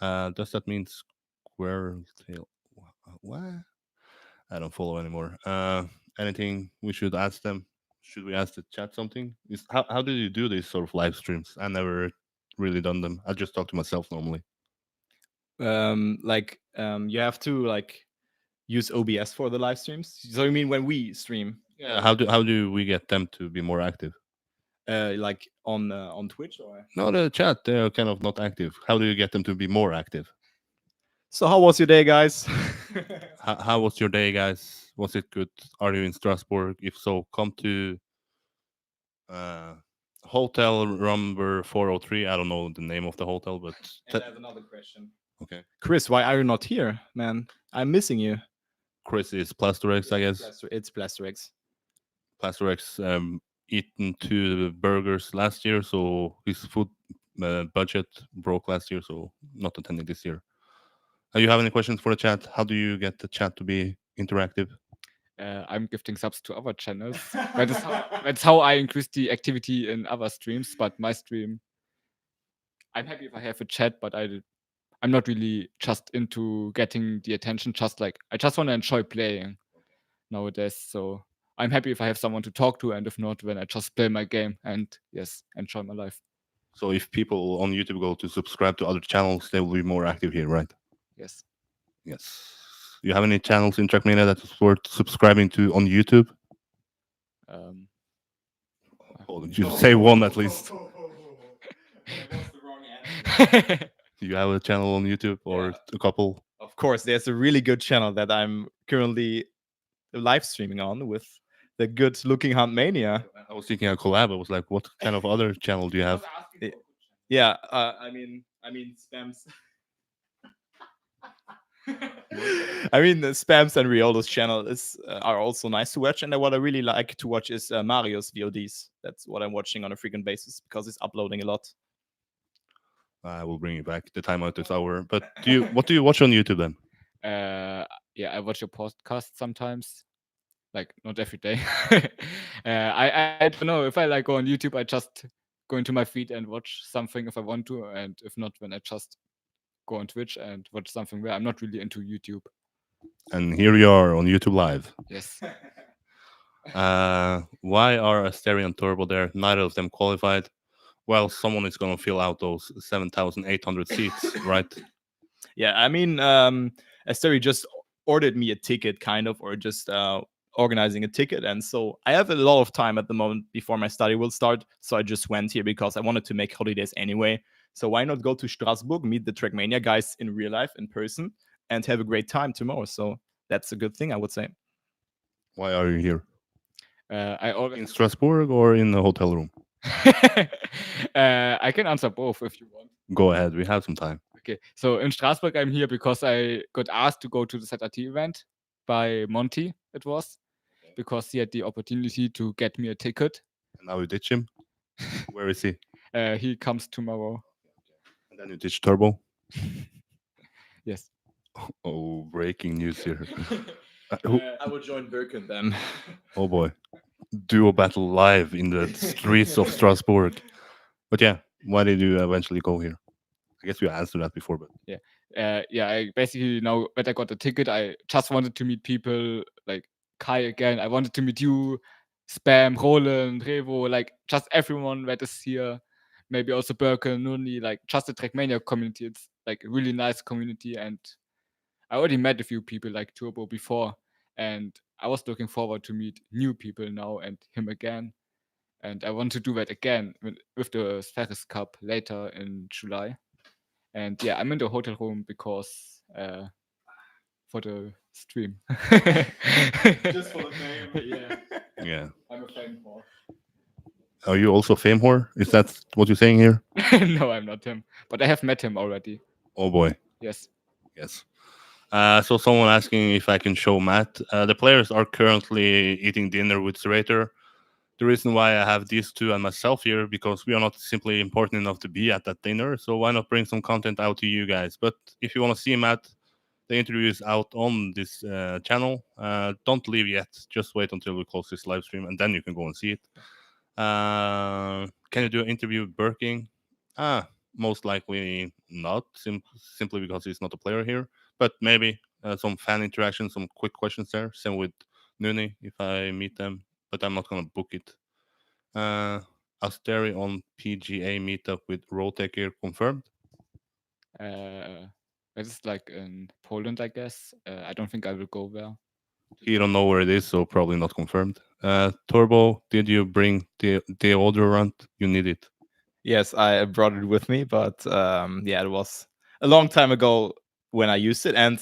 Does that mean square tail? What? I don't follow anymore. Anything we should ask them? Should we ask the chat something? How do you do these sort of live streams? I never really done them. I just talk to myself normally. You have to like use OBS for the live streams. So you mean when we stream? Yeah. How do we get them to be more active? Like on Twitch or? No, the chat, they're kind of not active. How do you get them to be more active? So how was your day, guys? How was your day, guys? Was it good? Are you in Strasbourg? If so, come to uh, hotel number 403. I don't know the name of the hotel, but And I have another question. okay. Chris, why are you not here, man? I'm missing you. Chris is Plasterex, I guess. It's Plasterix. Plasterex eaten 2 burgers last year, so his food budget broke last year, so not attending this year. You have any questions for the chat? How do you get the chat to be interactive? I'm gifting subs to other channels. That's how I increase the activity in other streams. But my stream, I'm happy if I have a chat, but I'm not really just into getting the attention. I just want to enjoy playing nowadays. So I'm happy if I have someone to talk to, and if not, then I just play my game and yes, enjoy my life. So if people on YouTube go to subscribe to other channels, they will be more active here, right? Yes. Yes. You have any channels in Trackmania that's worth subscribing to on YouTube? Um, Oh, you say one at least. Do you have a channel on YouTube or a couple? Of course, there's a really good channel that I'm currently live streaming on with the good looking Huntmania. I was thinking a collab. I was like, what kind of other channel do you have? Yeah, I mean spams. The spams and Riolo's channel are also nice to watch, and what I really like to watch is Mario's VODs. That's what I'm watching on a frequent basis because it's uploading a lot. I will bring you back. The timeout is over. But what do you watch on YouTube then? Yeah, I watch your podcast sometimes, like not every day. I don't know if I like go on YouTube. I just go into my feed and watch something if I want to, and if not, then I just go on Twitch and watch something where I'm not really into YouTube. And here you are on YouTube Live. Yes. Why are Asteri and Turbo there? Neither of them qualified. Well, someone is going to fill out those 7,800 seats, right? Yeah, Asteri just ordered me a ticket, kind of, or just organizing a ticket. And so I have a lot of time at the moment before my study will start. So I just went here because I wanted to make holidays anyway. So why not go to Strasbourg, meet the Trackmania guys in real life, in person, and have a great time tomorrow? So that's a good thing, I would say. Why are you here? In Strasbourg or in the hotel room? I can answer both if you want. Go ahead. We have some time. Okay. So in Strasbourg, I'm here because I got asked to go to the ZrT event by Monty, it was, because he had the opportunity to get me a ticket. And now you ditch him? Where is he? He comes tomorrow. And then you ditch Turbo? Yes. Oh, breaking news here. I will join Birken then. Oh boy. Duo battle live in the streets of Strasbourg. But yeah, why did you eventually go here? I guess you answered that before, but I basically, now that I got the ticket, I just wanted to meet people like Kai again. I wanted to meet you, Spam, Roland, Revo, like just everyone that is here. Maybe also Birken, Nuni, like just the Trackmania community. It's like a really nice community, and I already met a few people like Turbo before, and I was looking forward to meet new people now and him again. And I want to do that again with the ZrT Cup later in July. And yeah, I'm in the hotel room because for the stream. Just for the name. yeah. I'm a fame whore. Are you also fame whore? Is that what you're saying here? No, I'm not him. But I have met him already. Oh boy. Yes. Yes. So someone asking if I can show Matt. The players are currently eating dinner with ZrT. The reason why I have these two and myself here, because we are not simply important enough to be at that dinner. So why not bring some content out to you guys? But if you want to see Matt, the interview is out on this channel. Don't leave yet. Just wait until we close this live stream, and then you can go and see it. Can you do an interview with Birking? Most likely not, simply because he's not a player here. But maybe some fan interaction, some quick questions there. Same with Nuni if I meet them, but I'm not gonna book it. Uh, Asteri on PGA meetup with Rotek here confirmed. Uh, it is like in Poland, I guess. I don't think I will go there. You don't know where it is, so probably not confirmed. Turbo, did you bring the deodorant? You need it. Yes, I brought it with me, but yeah, it was a long time ago when I used it. And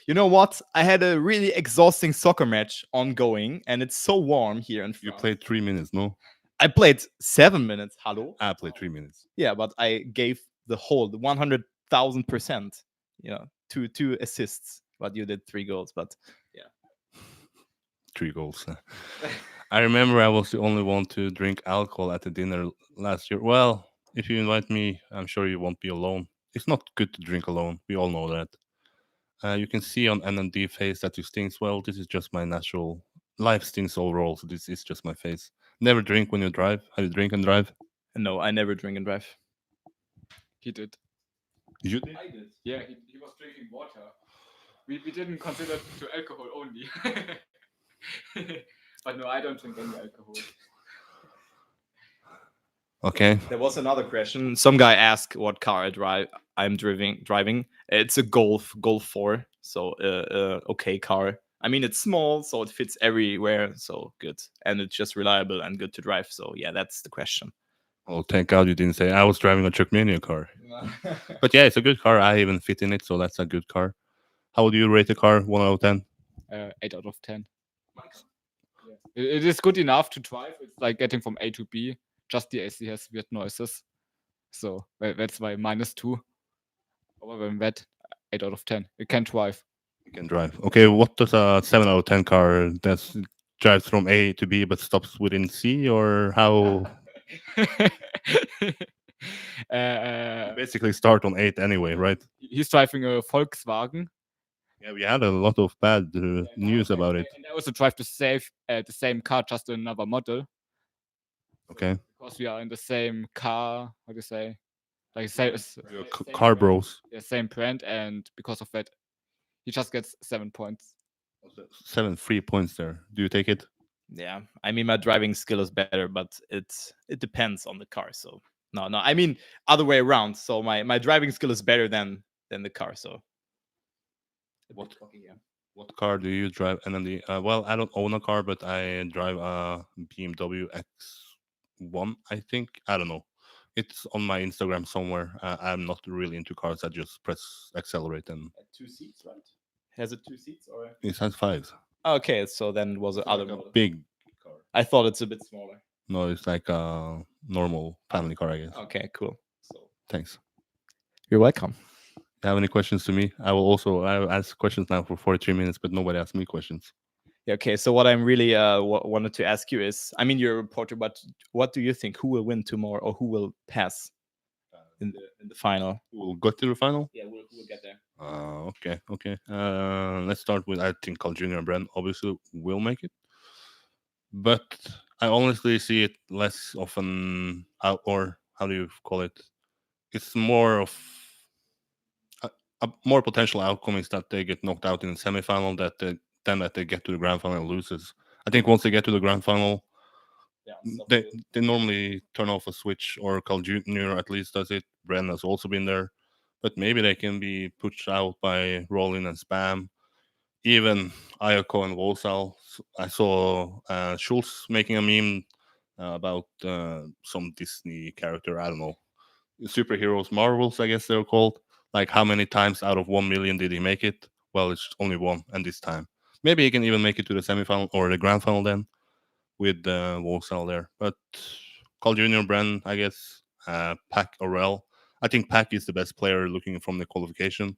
you know what? I had a really exhausting soccer match ongoing, and it's so warm here in You France. played 3 minutes, no? I played 7 minutes. Hello. I played 3 minutes. Yeah, but I gave the whole 100,000%. You know, two assists, but you did 3 goals. But 3 goals. I remember I was the only one to drink alcohol at the dinner last year. Well, if you invite me, I'm sure you won't be alone. It's not good to drink alone. We all know that. You can see on NND face that you stinks. Well, this is just my natural life stinks overall. So this is just my face. Never drink when you drive. Have you drink and drive? no, I never drink and drive. He did. You did. I did. Yeah, he was drinking water. We didn't consider to alcohol only. But no, I don't drink any alcohol. Okay. There was another question. Some guy asked what car I'm driving. It's a Golf 4, so okay car. I mean, it's small, so it fits everywhere, so good, and it's just reliable and good to drive. So yeah, that's the question. Well, thank God you didn't say I was driving a Trackmania car. But yeah, it's a good car. I even fit in it, so that's a good car. How would you rate the car? 1 out of 10. 8 out of 10. Yeah. It is good enough to drive. It's like getting from A to B. Just the AC has weird noises. So that's why -2. Other than that, 8 out of 10. It can drive. You can drive. Okay, what does a 7 out of 10 car that drives from A to B but stops within C, or how? Basically, start on 8 anyway, right? He's driving a Volkswagen. Yeah, we had a lot of bad news about it. And I also drive the same car, just another model. Okay, Because we are in the same car, how do you say? Like same, You're car bros. yeah, same brand, and because of that, he just gets 7 points. 7 free points there. Do you take it? Yeah, I mean, my driving skill is better, but it depends on the car. So no, I mean other way around. So my driving skill is better than the car. So What car do you drive? NMD? Well, I don't own a car, but I drive a BMW X1. I think I don't know. It's on my Instagram somewhere. I'm not really into cars. I just press accelerate and 2 seats, right? Has it 2 seats or? it has 5. Okay, so then it was the other Like a model. big car. I thought it's a bit smaller. No, it's like a normal family car, I guess. Okay, cool. So Thanks. you're welcome. You have any questions to me? I will ask questions now for 43 minutes, but nobody asked me questions. Yeah, okay, so what I'm really wanted to ask you is, I mean, you're a reporter, but what do you think? Who will win tomorrow, or who will pass in the final? We'll go to the final. Yeah, we'll get there. Okay. Let's start with I think Carl Jr. and Bren obviously will make it, but I honestly see it less often out, or how do you call it? It's more of a more potential outcome is that they get knocked out in the semifinal than that they get to the grand final and loses. I think once they get to the grand final, they normally turn off a switch, or Carl Jr. at least does it. Bren has also been there, but maybe they can be pushed out by Rollin and Spam. Even Ayako and Wosal. I saw Schultz making a meme about some Disney character. I don't know, superheroes, Marvels, I guess they're called. Like, how many times out of 1 million did he make it? Well, it's only one, and this time maybe he can even make it to the semifinal or the grand final then with Wosal there. But Carl Jr., Bren, I guess, Pack, Orel. I think Pack is the best player looking from the qualification,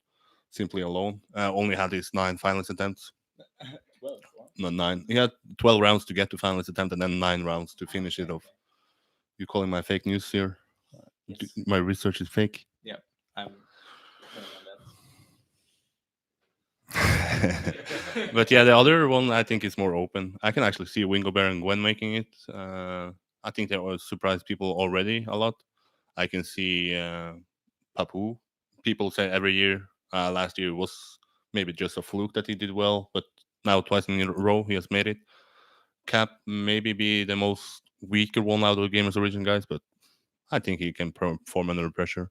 simply alone. Only had his 9 finalist attempts. 12, Not 9. He had 12 rounds to get to finalist attempt and then 9 rounds to finish it off. You calling my fake news here? Yes. My research is fake. Yeah, I'm But yeah, the other one I think is more open. I can actually see Wingo Bear and Gwen making it. I think they will surprise people already a lot. I can see Papu. People say every year. Last year was maybe just a fluke that he did well, but Now twice in a row he has made it. Cap maybe be the most weaker one out of the Gamers Origin guys, but I think he can perform under pressure.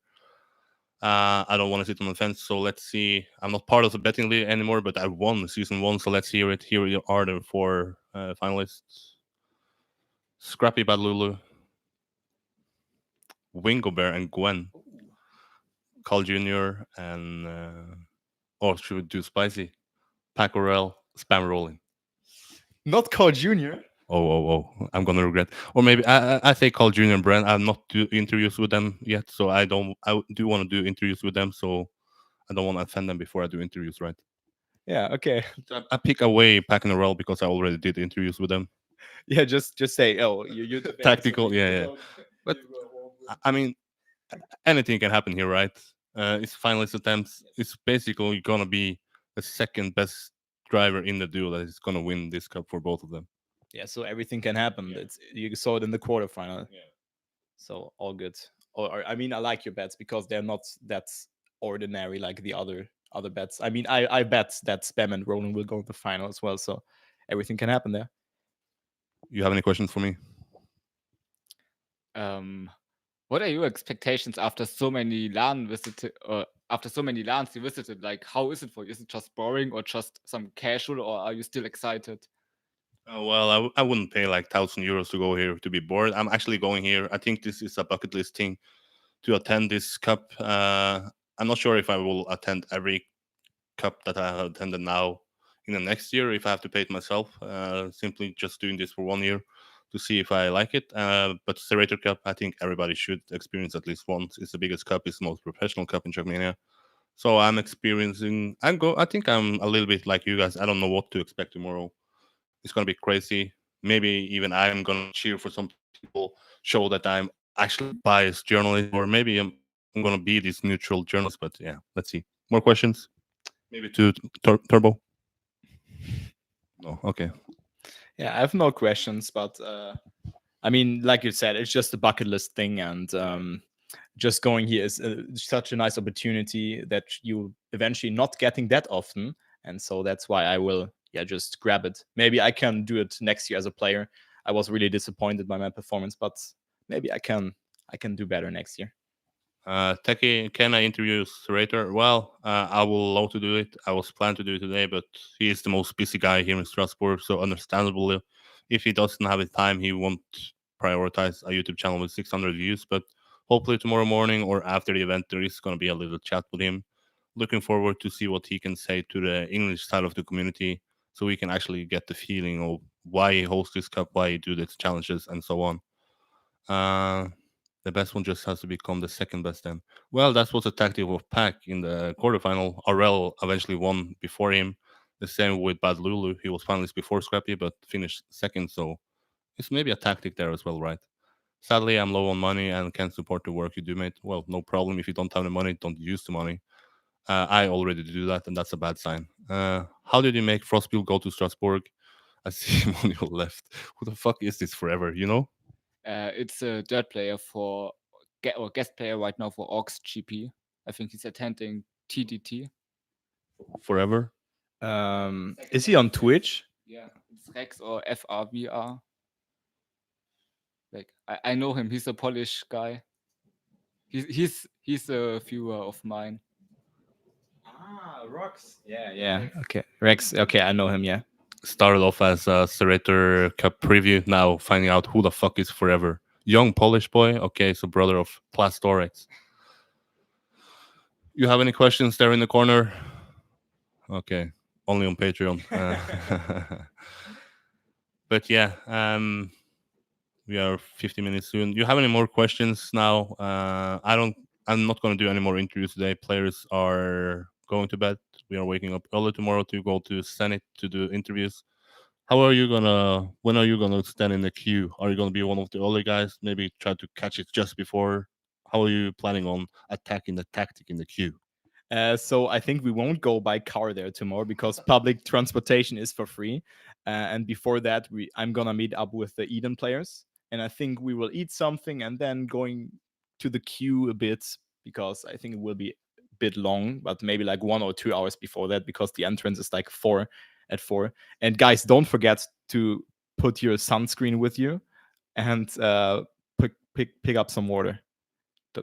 I don't want to sit on the fence, so let's see. I'm not part of the betting league anymore, but I won season one, so let's hear it. Here are the four finalists: Scrappy Bad Lulu, Wingo Bear, and Gwen. Carl Jr. and or should we do spicy? Pacorel, Spam Rolling. Not Carl Jr. I'm gonna regret. Or maybe I say Carl Jr. and Brand. I'm not do interviews with them yet, so I don't. I do want to do interviews with them, so I don't want to offend them before I do interviews, right? Yeah, okay. So I pick away Pacorel because I already did interviews with them. Yeah, just say, oh, you're the Tactical, yeah. But I mean, anything can happen here, right? It's finalist attempts. It's basically gonna be the second best driver in the duel that is gonna win this cup for both of them. Yeah, so everything can happen. Yeah. You saw it in the quarterfinal. Yeah. So all good. Or I mean, I like your bets because they're not that ordinary like the other bets. I mean, I bet that Spam and Roland will go to the final as well. So everything can happen there. You have any questions for me? What are your expectations after so many LAN visited, or after so many LANs you visited? Like, how is it for you? Is it just boring or just some casual, or are you still excited? Well, I wouldn't pay like €1,000 to go here to be bored. I'm actually going here. I think this is a bucket list thing to attend this cup. I'm not sure if I will attend every cup that I have attended now in the next year if I have to pay it myself. Simply just doing this for 1 year to see if I like it. But ZrT Cup, I think everybody should experience at least once. It's the biggest cup. It's the most professional cup in Trackmania. So I'm experiencing. I think I'm a little bit like you guys. I don't know what to expect tomorrow. It's gonna be crazy. Maybe even I'm gonna cheer for some people, show that I'm actually biased journalist, or maybe I'm gonna be this neutral journalist. But yeah, let's see. More questions? Maybe to Turbo. No, okay. Yeah, I have no questions, but I mean, like you said, it's just a bucket list thing, and just going here is such a nice opportunity that you eventually not getting that often, and so that's why I will, yeah, just grab it. Maybe I can do it next year as a player. I was really disappointed by my performance, but maybe I can do better next year. Techie, can I interview Serator? Well, I will love to do it. I was planning to do it today, but he is the most busy guy here in Strasbourg, so understandably, if he doesn't have the time, he won't prioritize a YouTube channel with 600 views. But hopefully tomorrow morning or after the event, there is going to be a little chat with him. Looking forward to see what he can say to the English side of the community, so we can actually get the feeling of why he hosts this cup, why he do these challenges, and so on. Uh, the best one just has to become the second best then. Well, that was a tactic of Pac in the quarterfinal. Arel eventually won before him. The same with Bad Lulu. He was finalist before Scrappy, but finished second. So it's maybe a tactic there as well, right? Sadly, I'm low on money and can't support the work you do, mate. Well, no problem. If you don't have the money, don't use the money. I already do that, and that's a bad sign. How did you make Frostbill go to Strasbourg? I see him on your left. Who the fuck is this forever, you know? It's a dirt player for or guest player right now for Orcs GP. I think he's attending TDT. Forever? Is he on Twitch? Yeah, it's Rex or FRVR. Like I know him. He's a Polish guy. He's a viewer of mine. Ah, Rox. Yeah. Okay, Rex. Okay, I know him. Yeah. Started off as a ZrT Cup preview, now finding out who the fuck is Forever. Young Polish boy? Okay, so brother of Plastorex. You have any questions there in the corner? Okay, only on Patreon. But yeah, we are 50 minutes soon. You have any more questions now? I'm not going to do any more interviews today. Players are going to bed. We are waking up early tomorrow to go to Senate to do interviews. When are you gonna stand in the queue? Are you gonna be one of the early guys? Maybe try to catch it just before. How are you planning on attacking the tactic in the queue? So I think we won't go by car there tomorrow because public transportation is for free. And before that, I'm gonna meet up with the Eden players, and I think we will eat something and then going to the queue a bit because I think it will be a bit long, but maybe like 1 or 2 hours before that because the entrance is like 4, at 4. And guys, don't forget to put your sunscreen with you and pick up some water.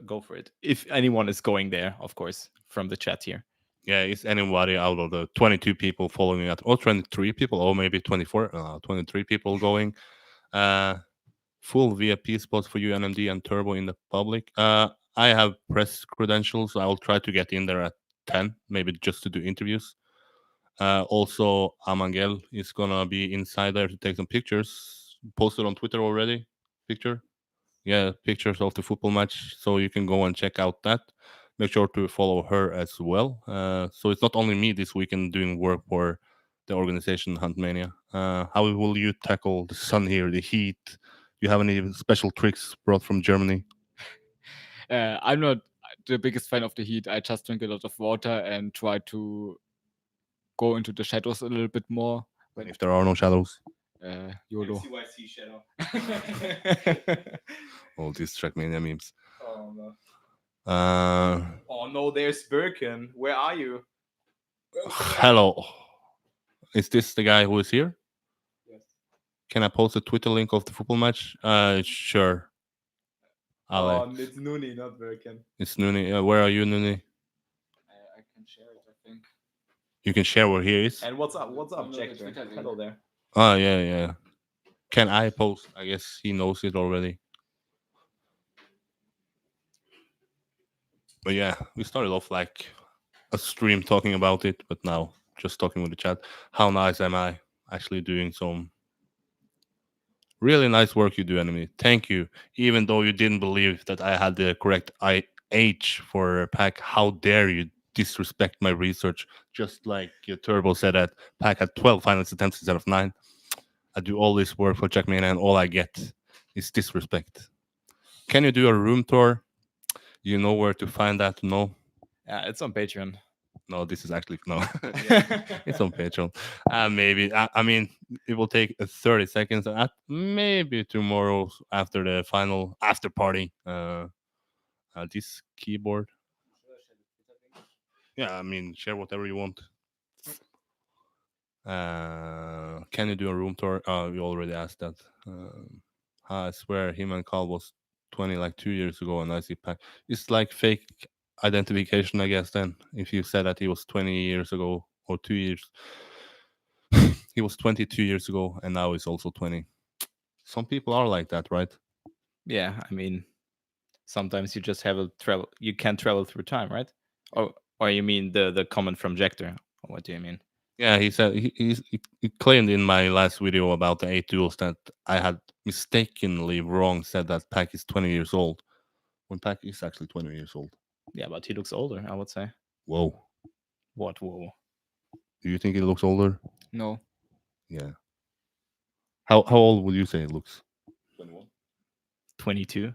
Go for it. If anyone is going there, of course, from the chat here. Yeah, is anybody out of the 22 people following it, or 23 people, or maybe 24, 23 people going? Full VIP spots for you, NMD and Turbo in the public. I have press credentials. So I'll try to get in there at 10, maybe just to do interviews. Also, Amangel is gonna be inside there to take some pictures. Posted on Twitter already. Picture, yeah, pictures of the football match. So you can go and check out that. Make sure to follow her as well. So it's not only me this weekend doing work for the organization Huntmania. How will you tackle the sun here, the heat? Do you have any special tricks brought from Germany? I'm not the biggest fan of the heat. I just drink a lot of water and try to go into the shadows a little bit more. When If there are no shadows, YOLO. CYC shadow. all these Trackmania memes. Oh no. Uh, Oh no, there's Birkin. Where are you? hello. Is this the guy who is here? Yes. Can I post a Twitter link of the football match? Sure. Alex. It's Nuni, not Birkin. It's Nuni. Where are you, Nuni? I can share it, I think. You can share where he is. And what's up? What's up, No, Jack? it's Twitter link. Hello there. Oh, yeah, yeah. Can I post? I guess he knows it already. But yeah, we started off like a stream talking about it, but now just talking with the chat. How nice am I actually doing some really nice work you do, Enemy. Thank you. Even though you didn't believe that I had the correct age for Pack, how dare you disrespect my research? Just like your Turbo said that Pack had 12 finals attempts instead of 9. I do all this work for Trackmania and all I get is disrespect. Can you do a room tour? You know where to find that? No? Yeah, it's on Patreon. No, this is actually no. It's on Patreon. Maybe. I mean, it will take 30 seconds. Maybe tomorrow after the final after party. This keyboard. Yeah, I mean, share whatever you want. Can you do a room tour? We already asked that. I swear, him and Carl was 20 like 2 years ago, and I see Pack. It's like fake identification, I guess. Then, if you said that he was 20 years ago or 2 years, he was 22 years ago, and now he's also 20. Some people are like that, right? Yeah, I mean, sometimes you just have a travel. You can't travel through time, right? Or you mean the comment from Jector? What do you mean? Yeah, he said he claimed in my last video about the 8 duels that I had mistakenly wrong said that Pack is 20 years old when Pack is actually 20 years old. Yeah, but he looks older, I would say. Whoa. What? Whoa. Do you think he looks older? No. Yeah. How old would you say he looks? 22.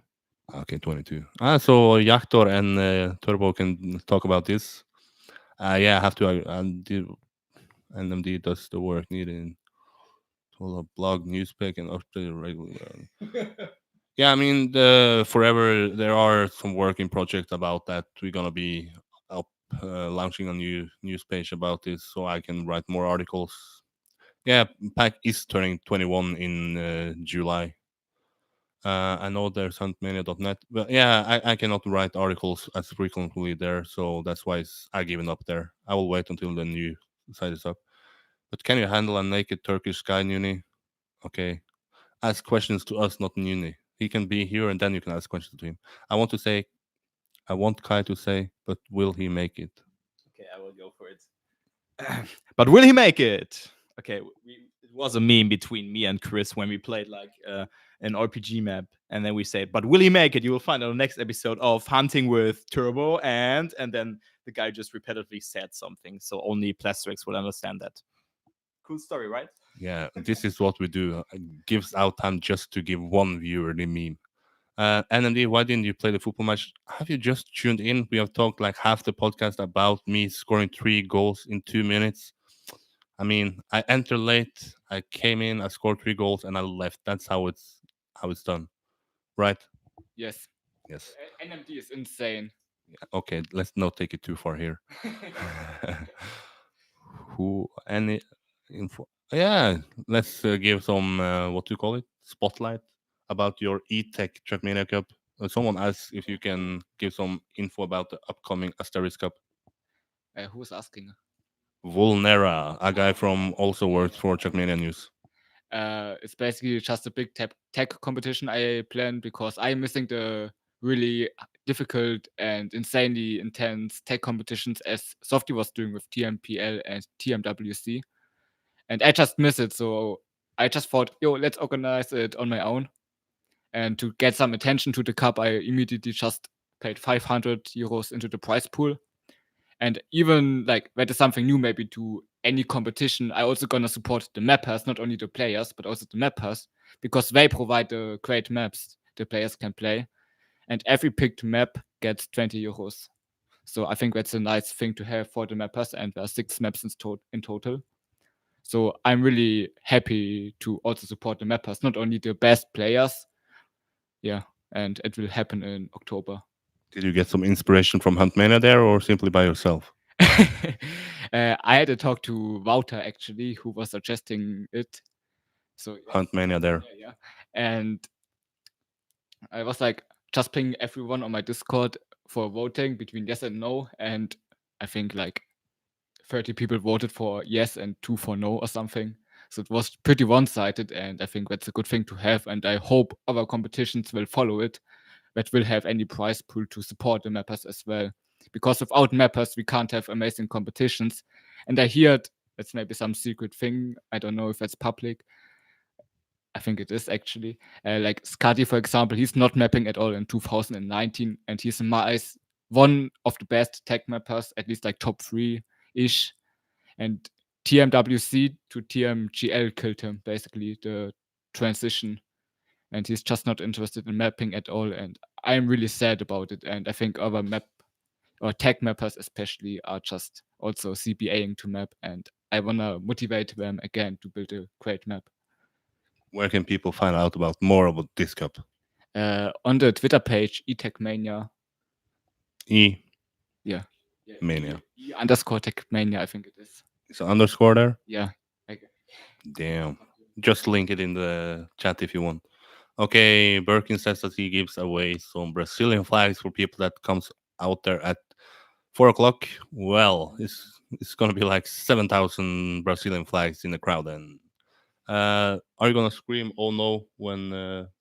Okay, 22. So Yaktor and Turbo can talk about this. Yeah, I have to. NMD does the work needed in a blog, newspaper, and update regularly. Yeah, I mean, forever there are some working projects about that. We're gonna be up launching a new news page about this, so I can write more articles. Yeah, Pack is turning 21 in July. I know there's huntmania.net, but yeah, I cannot write articles as frequently there, so that's why I given up there. I will wait until the new site is up. But can you handle a naked Turkish guy, Nuni? Okay, ask questions to us, not Nuni. He can be here, and then you can ask questions to him. I want Kai to say, but will he make it? Okay, I will go for it. But will he make it? Okay, it was a meme between me and Chris when we played like an RPG map, and then we say, "But will he make it?" You will find on the next episode of Hunting with Turbo, and then the guy just repetitively said something, so only Plasterix will understand that. Cool story, right? Yeah, this is what we do. Gives out time just to give one viewer the meme. NMD, why didn't you play the football match? Have you just tuned in? We have talked like half the podcast about me scoring 3 goals in 2 minutes. I mean, I entered late. I came in, I scored 3 goals, and I left. That's how it's done, right? Yes. Yes. NMD is insane. Okay, let's not take it too far here. Who any? info. Yeah, let's give some what do you call it? Spotlight about your E-Tech Trackmania Cup. Someone asked if you can give some info about the upcoming Asteris Cup. Who's asking? Vulnera, a guy from also works for Trackmania News. It's basically just a big tech competition I planned because I'm missing the really difficult and insanely intense tech competitions as Softy was doing with TMPL and TMWC. And I just miss it. So I just thought, yo, let's organize it on my own. And to get some attention to the cup, I immediately just paid 500 euros into the prize pool. And even like that is something new maybe to any competition. I also gonna support the mappers, not only the players, but also the mappers, because they provide the great maps the players can play. And every picked map gets 20 euros. So I think that's a nice thing to have for the mappers, and there are 6 maps in total. So I'm really happy to also support the mappers, not only the best players. Yeah, and it will happen in October. Did you get some inspiration from Huntmania there, or simply by yourself? I had a talk to Wouter actually, who was suggesting it. So yeah, Huntmania there. yeah. And I was like just ping everyone on my Discord for voting between yes and no, and I think like 30 people voted for yes and 2 for no or something. So it was pretty one-sided, and I think that's a good thing to have. And I hope other competitions will follow it, that will have any prize pool to support the mappers as well. Because without mappers, we can't have amazing competitions. And I heard that's maybe some secret thing. I don't know if that's public. I think it is actually. Like Skadi, for example, he's not mapping at all in 2019, and he's in my eyes one of the best tech mappers, at least like top 3 ish. And TMWC to TMGL killed him, basically, the transition. And he's just not interested in mapping at all. And I'm really sad about it. And I think other map or tech mappers, especially, are just also CBAing to map. And I want to motivate them again to build a great map. Where can people find out about more about this cup? On the Twitter page, eTechmania. E Yeah. Mania. Underscore Techmania, I think it is. Is an underscore there? Yeah. Damn. Just link it in the chat if you want. Okay, Birkin says that he gives away some Brazilian flags for people that comes out there at 4 o'clock. Well, it's gonna be like 7,000 Brazilian flags in the crowd. And are you gonna scream "Oh no" when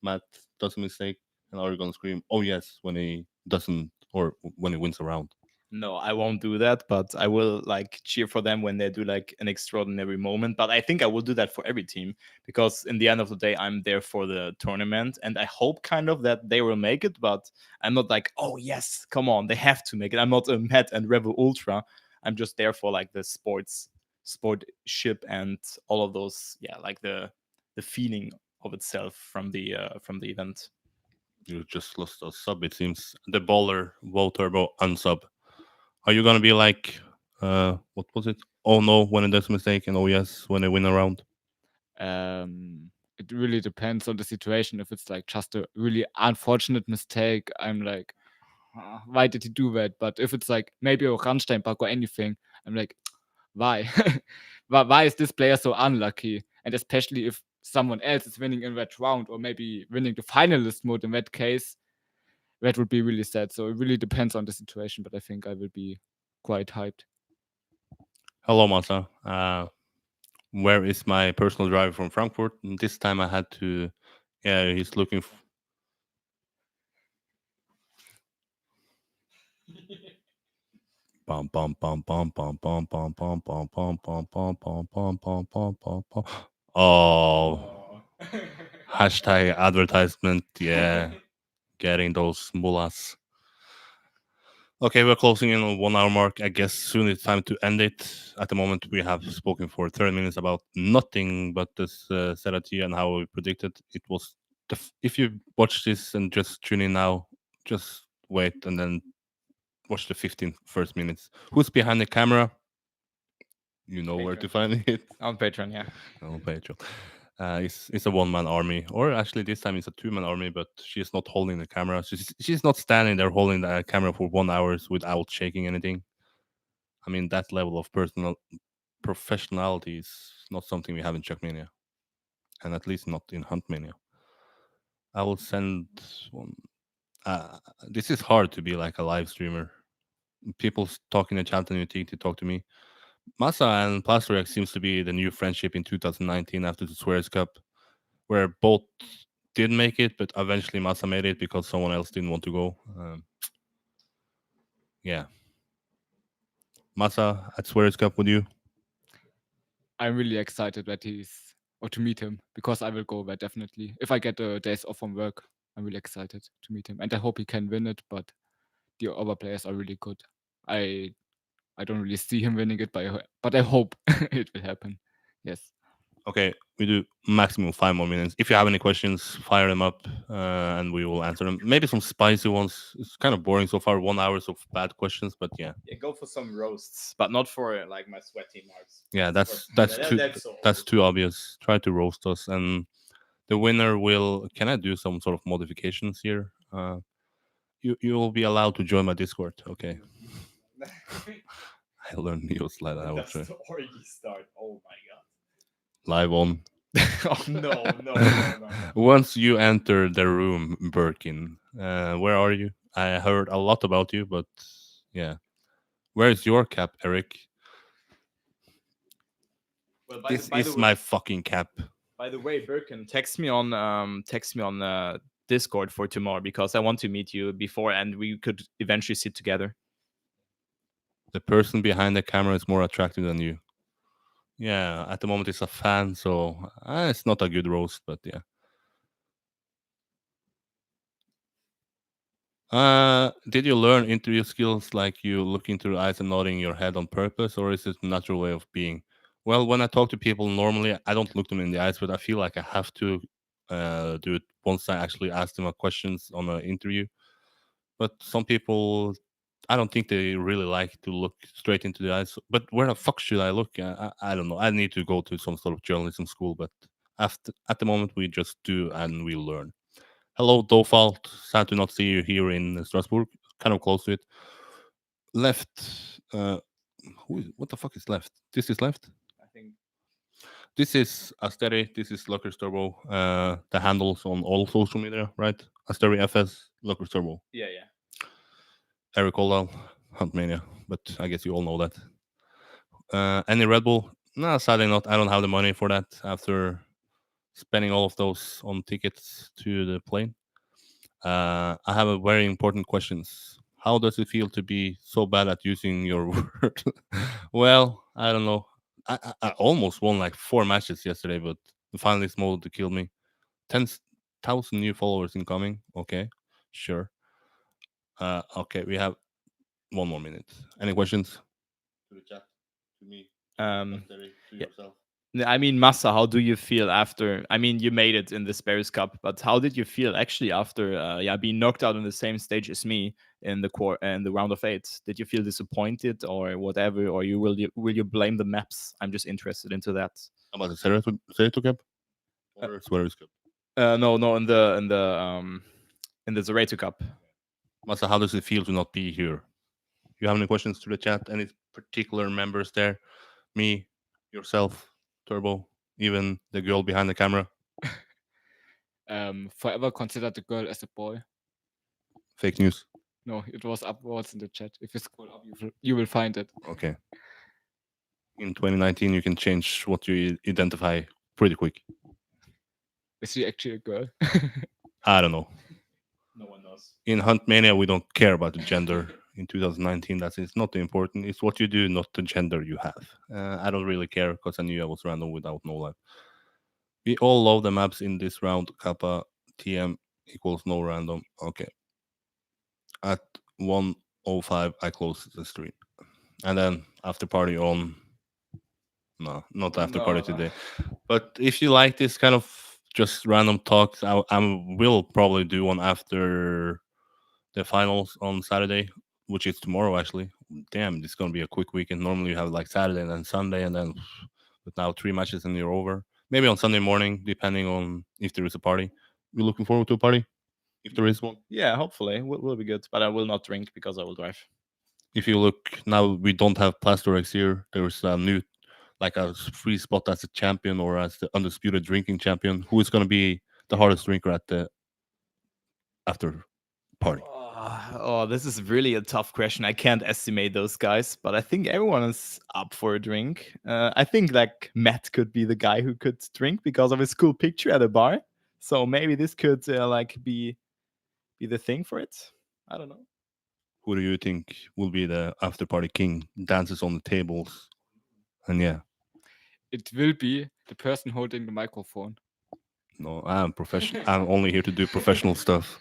Matt does a mistake, and are you gonna scream "Oh yes" when he doesn't, or when he wins a round? No, I won't do that, but I will like cheer for them when they do like an extraordinary moment. But I think I will do that for every team because in the end of the day, I'm there for the tournament and I hope kind of that they will make it. But I'm not like, oh, yes, come on, they have to make it. I'm not a Met and Rebel Ultra. I'm just there for like the sportship and all of those. Yeah, like the feeling of itself from the event. You just lost a sub, it seems. The baller, Wo Turbo, unsub. Are you gonna be like, what was it? Oh no, when it does a mistake, and oh yes, when they win a round? It really depends on the situation. If it's like just a really unfortunate mistake, I'm like, why did he do that? But if it's like maybe a Rammstein bug or anything, I'm like, why? Why is this player so unlucky? And especially if someone else is winning in that round or maybe winning the finalist mode in that case, that would be really sad. So it really depends on the situation, but I think I will be quite hyped. Hello, Masa. Where is my personal driver from Frankfurt? And this time I had to. Yeah, he's looking. Bum bum bum bum bum bum bum bum bum bum bum bum bum bum bum bum bum bum. Oh, hashtag advertisement. Yeah, getting those mullahs. Okay, we're closing in on 1 hour mark. I guess soon it's time to end it. At the moment, we have spoken for 30 minutes about nothing but this ZrT and how we predicted. It was if you watch this and just tune in now, just wait and then watch the 15 first minutes. Who's behind the camera? You know where to find it On Patreon, yeah. on Patreon. It's a one-man army, or actually this time it's a two-man army, but she's not holding the camera. She's not standing there holding the camera for 1 hour without shaking anything. I mean, that level of professionality is not something we have in Trackmania, and at least not in Huntmania. I will send one. Uh, this is hard to be like a live streamer. People talk in the chat and you think to talk to me. Massa and Plasterx seems to be the new friendship in 2019 after the Swears Cup, where both did make it, but eventually Massa made it because someone else didn't want to go. Yeah. Massa at Swears Cup with you. I'm really excited that he's or to meet him because I will go there definitely. If I get days off from work, I'm really excited to meet him, and I hope he can win it. But the other players are really good. I I don't really see him winning it, but I hope it will happen. Yes. Okay, we do maximum 5 more minutes. If you have any questions, fire them up, and we will answer them. Maybe some spicy ones. It's kind of boring so far. 1 hour of bad questions, but yeah, Yeah, go for some roasts, but not for like my sweaty marks. yeah. That's so that's too obvious. Try to roast us, and the winner will. Can I do some sort of modifications here? You will be allowed to join my Discord. Okay, I learned Neo's slide. I will That's try the orgy start. Oh my live on. god. Oh no. Once you enter the room, Birkin, where are you? I heard a lot about you, but yeah, where is your cap, Eric? Well, This is my fucking cap. by the way, Birkin, text me on Discord for tomorrow because I want to meet you before and we could eventually sit together. The person behind the camera is more attractive than you. Yeah, at the moment it's a fan, so it's not a good roast, but yeah. Did you learn interview skills like you look into the eyes and nodding your head on purpose, or is it a natural way of being? Well, when I talk to people normally, I don't look them in the eyes, but I feel like I have to do it once I actually ask them a questions on an interview. But some people, I don't think they really like to look straight into the eyes. But where the fuck should I look? I don't know. I need to go to some sort of journalism school, but at the moment we just do and we learn. Hello, Dofalt. Sad to not see you here in Strasbourg. Kind of close to it. Left. What the fuck is left? This is left. I think. This is Asteri. This is Luckers Turbo. The handles on all social media, right? Asteri FS, Luckers Turbo. Yeah. Eric Oldal, Huntmania. But I guess you all know that. Any Red Bull? No, sadly not. I don't have the money for that after spending all of those on tickets to the plane. I have a very important questions. How does it feel to be so bad at using your word? Well, I don't know. I almost won like 4 matches yesterday, but the finalist mode killed me. 10,000 new followers incoming. Okay, sure. Okay, we have 1 more minute. Any questions? To the chat, to me, To yeah. yourself. I mean, Massa, how do you feel after? I mean, you made it in the Sparrows Cup, but how did you feel actually after, being knocked out on the same stage as me in the round of 8? Did you feel disappointed or whatever, or will you blame the maps? I'm just interested into that. About the ZrT Cup or Swears Cup? No, in the ZrT Cup. Masa, how does it feel to not be here? You have any questions to the chat? Any particular members there? Me, yourself, Turbo, even the girl behind the camera? Forever consider the girl as a boy. Fake news. No, it was upwards in the chat. If you scroll up, you will find it. Okay. In 2019, you can change what you identify pretty quick. Is she actually a girl? I don't know. No one knows. In Huntmania, we don't care about the gender. In 2019, it's not important. It's what you do, not the gender you have. I don't really care because I knew I was random without no life. We all love the maps in this round. Kappa TM equals no random. Okay. At 1:05, I close the stream. And then after party on. No, not after party today. But if you like this kind of just random talks, I will probably do one after the finals on Saturday, which is tomorrow actually. Damn, this is gonna be a quick weekend. Normally you have like Saturday and then Sunday, and then but now 3 matches and you're over. Maybe on Sunday morning, depending on if there is a party. We're looking forward to a party, if there is one. Yeah, hopefully will be good. But I will not drink because I will drive. If you look now, we don't have Plasterx here. There's a new like a free spot as a champion or as the undisputed drinking champion? Who is going to be the hardest drinker at the after party? Oh, this is really a tough question. I can't estimate those guys, but I think everyone is up for a drink. I think like Matt could be the guy who could drink because of his cool picture at a bar. So maybe this could like be the thing for it. I don't know. Who do you think will be the after party king? Dances on the tables, and yeah. It will be the person holding the microphone. No, I'm professional. I'm only here to do professional stuff.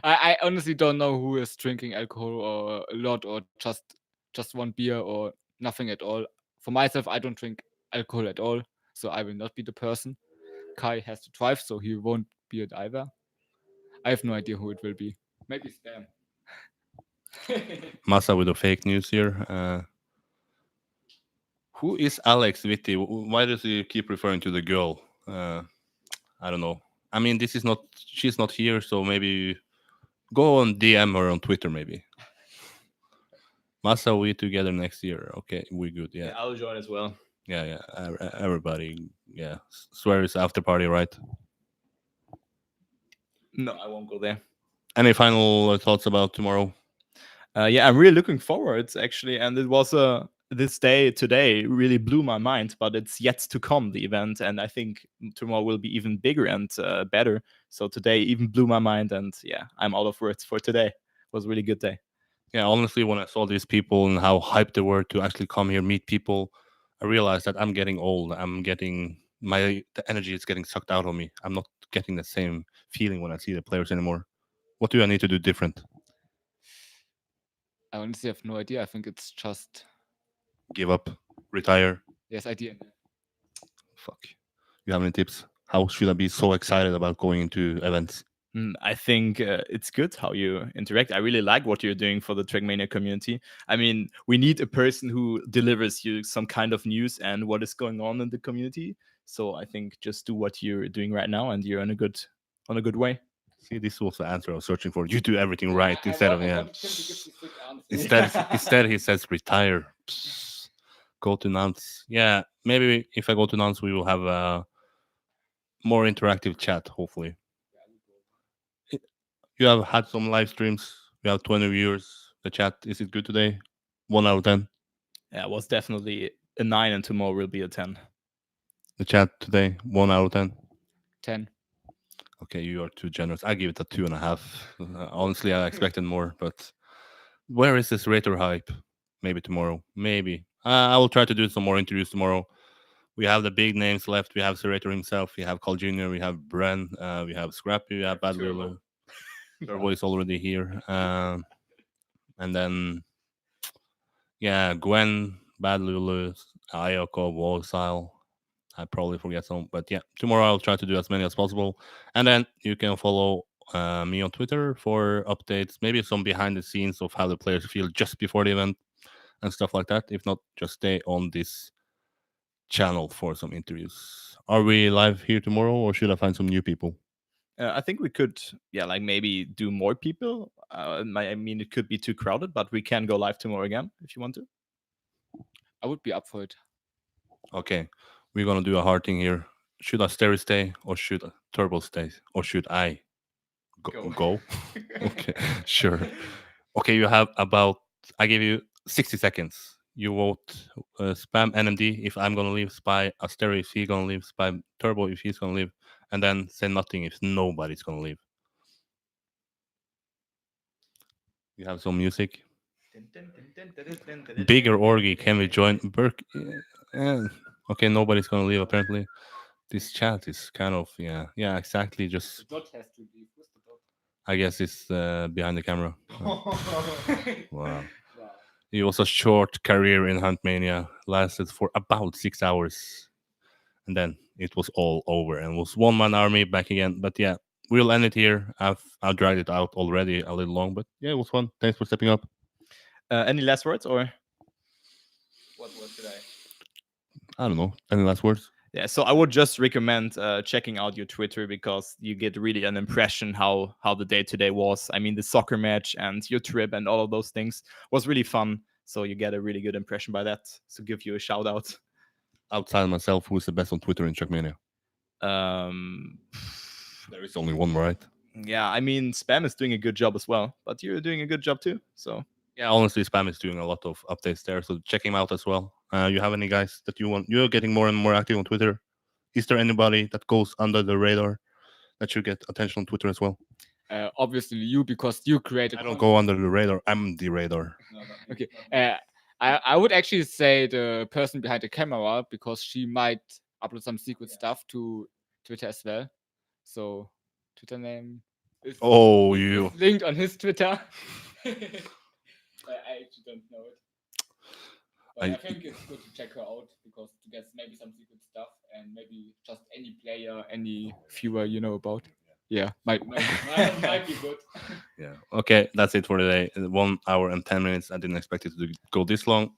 I honestly don't know who is drinking alcohol or a lot or just one beer or nothing at all. For myself, I don't drink alcohol at all, so I will not be the person. Kai has to drive, so he won't be it either. I have no idea who it will be. Maybe Stan. Massa with the fake news here. Who is Alex Vitti? Why does he keep referring to the girl? I don't know. I mean, this is not. She's not here, so maybe go on DM her on Twitter. Maybe. Massa, we together next year. Okay, we good. Yeah, I'll join as well. yeah. Everybody. Yeah, swear it's after party, right? No, I won't go there. Any final thoughts about tomorrow? Yeah, I'm really looking forward actually, and it was this day today really blew my mind, but it's yet to come, the event, and I think tomorrow will be even bigger and better. So today even blew my mind, and yeah, I'm out of words for today. It was a really good day. Yeah, honestly, when I saw these people and how hyped they were to actually come here, meet people, I realized that I'm getting old. I'm getting the energy is getting sucked out of me. I'm not getting the same feeling when I see the players anymore. What do I need to do different? I honestly have no idea. I think it's just Give up, retire. yes, idea. Fuck. You have any tips? How should I be so excited about going into events? I think it's good how you interact. I really like what you're doing for the Trackmania community. I mean, we need a person who delivers you some kind of news and what is going on in the community. So I think just do what you're doing right now, and you're on a good way. See, this was the answer I was searching for. You do everything right instead of yeah. Instead, Instead, he says retire. Go to Nantes. Yeah, maybe if I go to Nantes, we will have a more interactive chat. Hopefully, you have had some live streams. We have 20 viewers. The chat, is it good today? 1 out of 10. Yeah, it was definitely a 9, and tomorrow will be a 10. The chat today, 1 out of 10. 10. Okay, you are too generous. I give it a 2.5. Honestly, I expected more, but where is this Rater hype? Maybe tomorrow. Maybe. I will try to do some more interviews tomorrow. We have the big names left. We have Serrator himself. We have Carl Jr. We have Bren. We have Scrappy. We have Bad Lulu. Turbo is already here. And then, yeah, Gwen, Bad Lulu, Ayako, Walsile. I probably forget some. But yeah, tomorrow I'll try to do as many as possible. And then you can follow me on Twitter for updates, maybe some behind the scenes of how the players feel just before the event and stuff like that. If not, just stay on this channel for some interviews. Are we live here tomorrow, or should I find some new people? I think we could, yeah, like maybe do more people. I mean, it could be too crowded, but we can go live tomorrow again if you want to. I would be up for it. Okay, we're gonna do a hard thing here. Should Asteri stay, or should Turbo stay, or should I go? Okay, sure. Okay, you have about. I give you 60 seconds. You vote spam NMD if I'm gonna leave, spy Asteri if he's gonna leave, spy Turbo if he's gonna leave, and then say nothing if nobody's gonna leave. You have some music. Bigger orgy, can we join? Burke. Okay, nobody's gonna leave apparently. This chat is kind of yeah, exactly. Just The dot has to leave. Who's the dot? I guess it's behind the camera. Wow. It was a short career in Huntmania, lasted for about 6 hours, and then it was all over and was one-man army back again. But yeah, we'll end it here. I've dragged it out already a little long, but yeah, it was fun. Thanks for stepping up. Any last words, or what should I? I don't know. Any last words? Yeah, so I would just recommend checking out your Twitter, because you get really an impression how the day today was. I mean, the soccer match and your trip and all of those things was really fun. So you get a really good impression by that. So give you a shout out. outside myself, who's the best on Twitter in Trackmania? Um, There is only one, right? yeah, I mean, Spam is doing a good job as well, but you're doing a good job too. So Yeah, honestly, Spam is doing a lot of updates there, so check him out as well. You have any guys that you want? You're getting more and more active on Twitter. Is there anybody that goes under the radar that should get attention on Twitter as well? Obviously you, because you created. I don't go under the radar. I'm the radar. Okay. I would actually say the person behind the camera, because she might upload some secret stuff to Twitter as well. So Twitter name is, Oh, is you. linked on his Twitter. I actually don't know it. But I think it's good to check her out, because to get maybe some secret stuff, and maybe just any player, any viewer you know about. Yeah, might be good. Yeah. Okay, that's it for today. 1 hour and 10 minutes. I didn't expect it to go this long.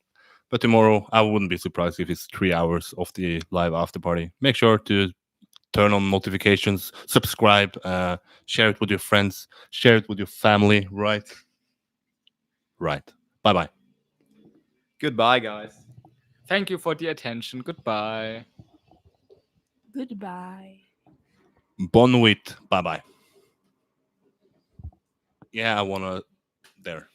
But tomorrow, I wouldn't be surprised if it's 3 hours of the live after party. Make sure to turn on notifications, subscribe, share it with your friends, share it with your family, right? Right. Bye bye. goodbye, guys. Thank you for the attention. Goodbye. Goodbye. Bon nuit. Bye bye. Yeah, I wanna. There.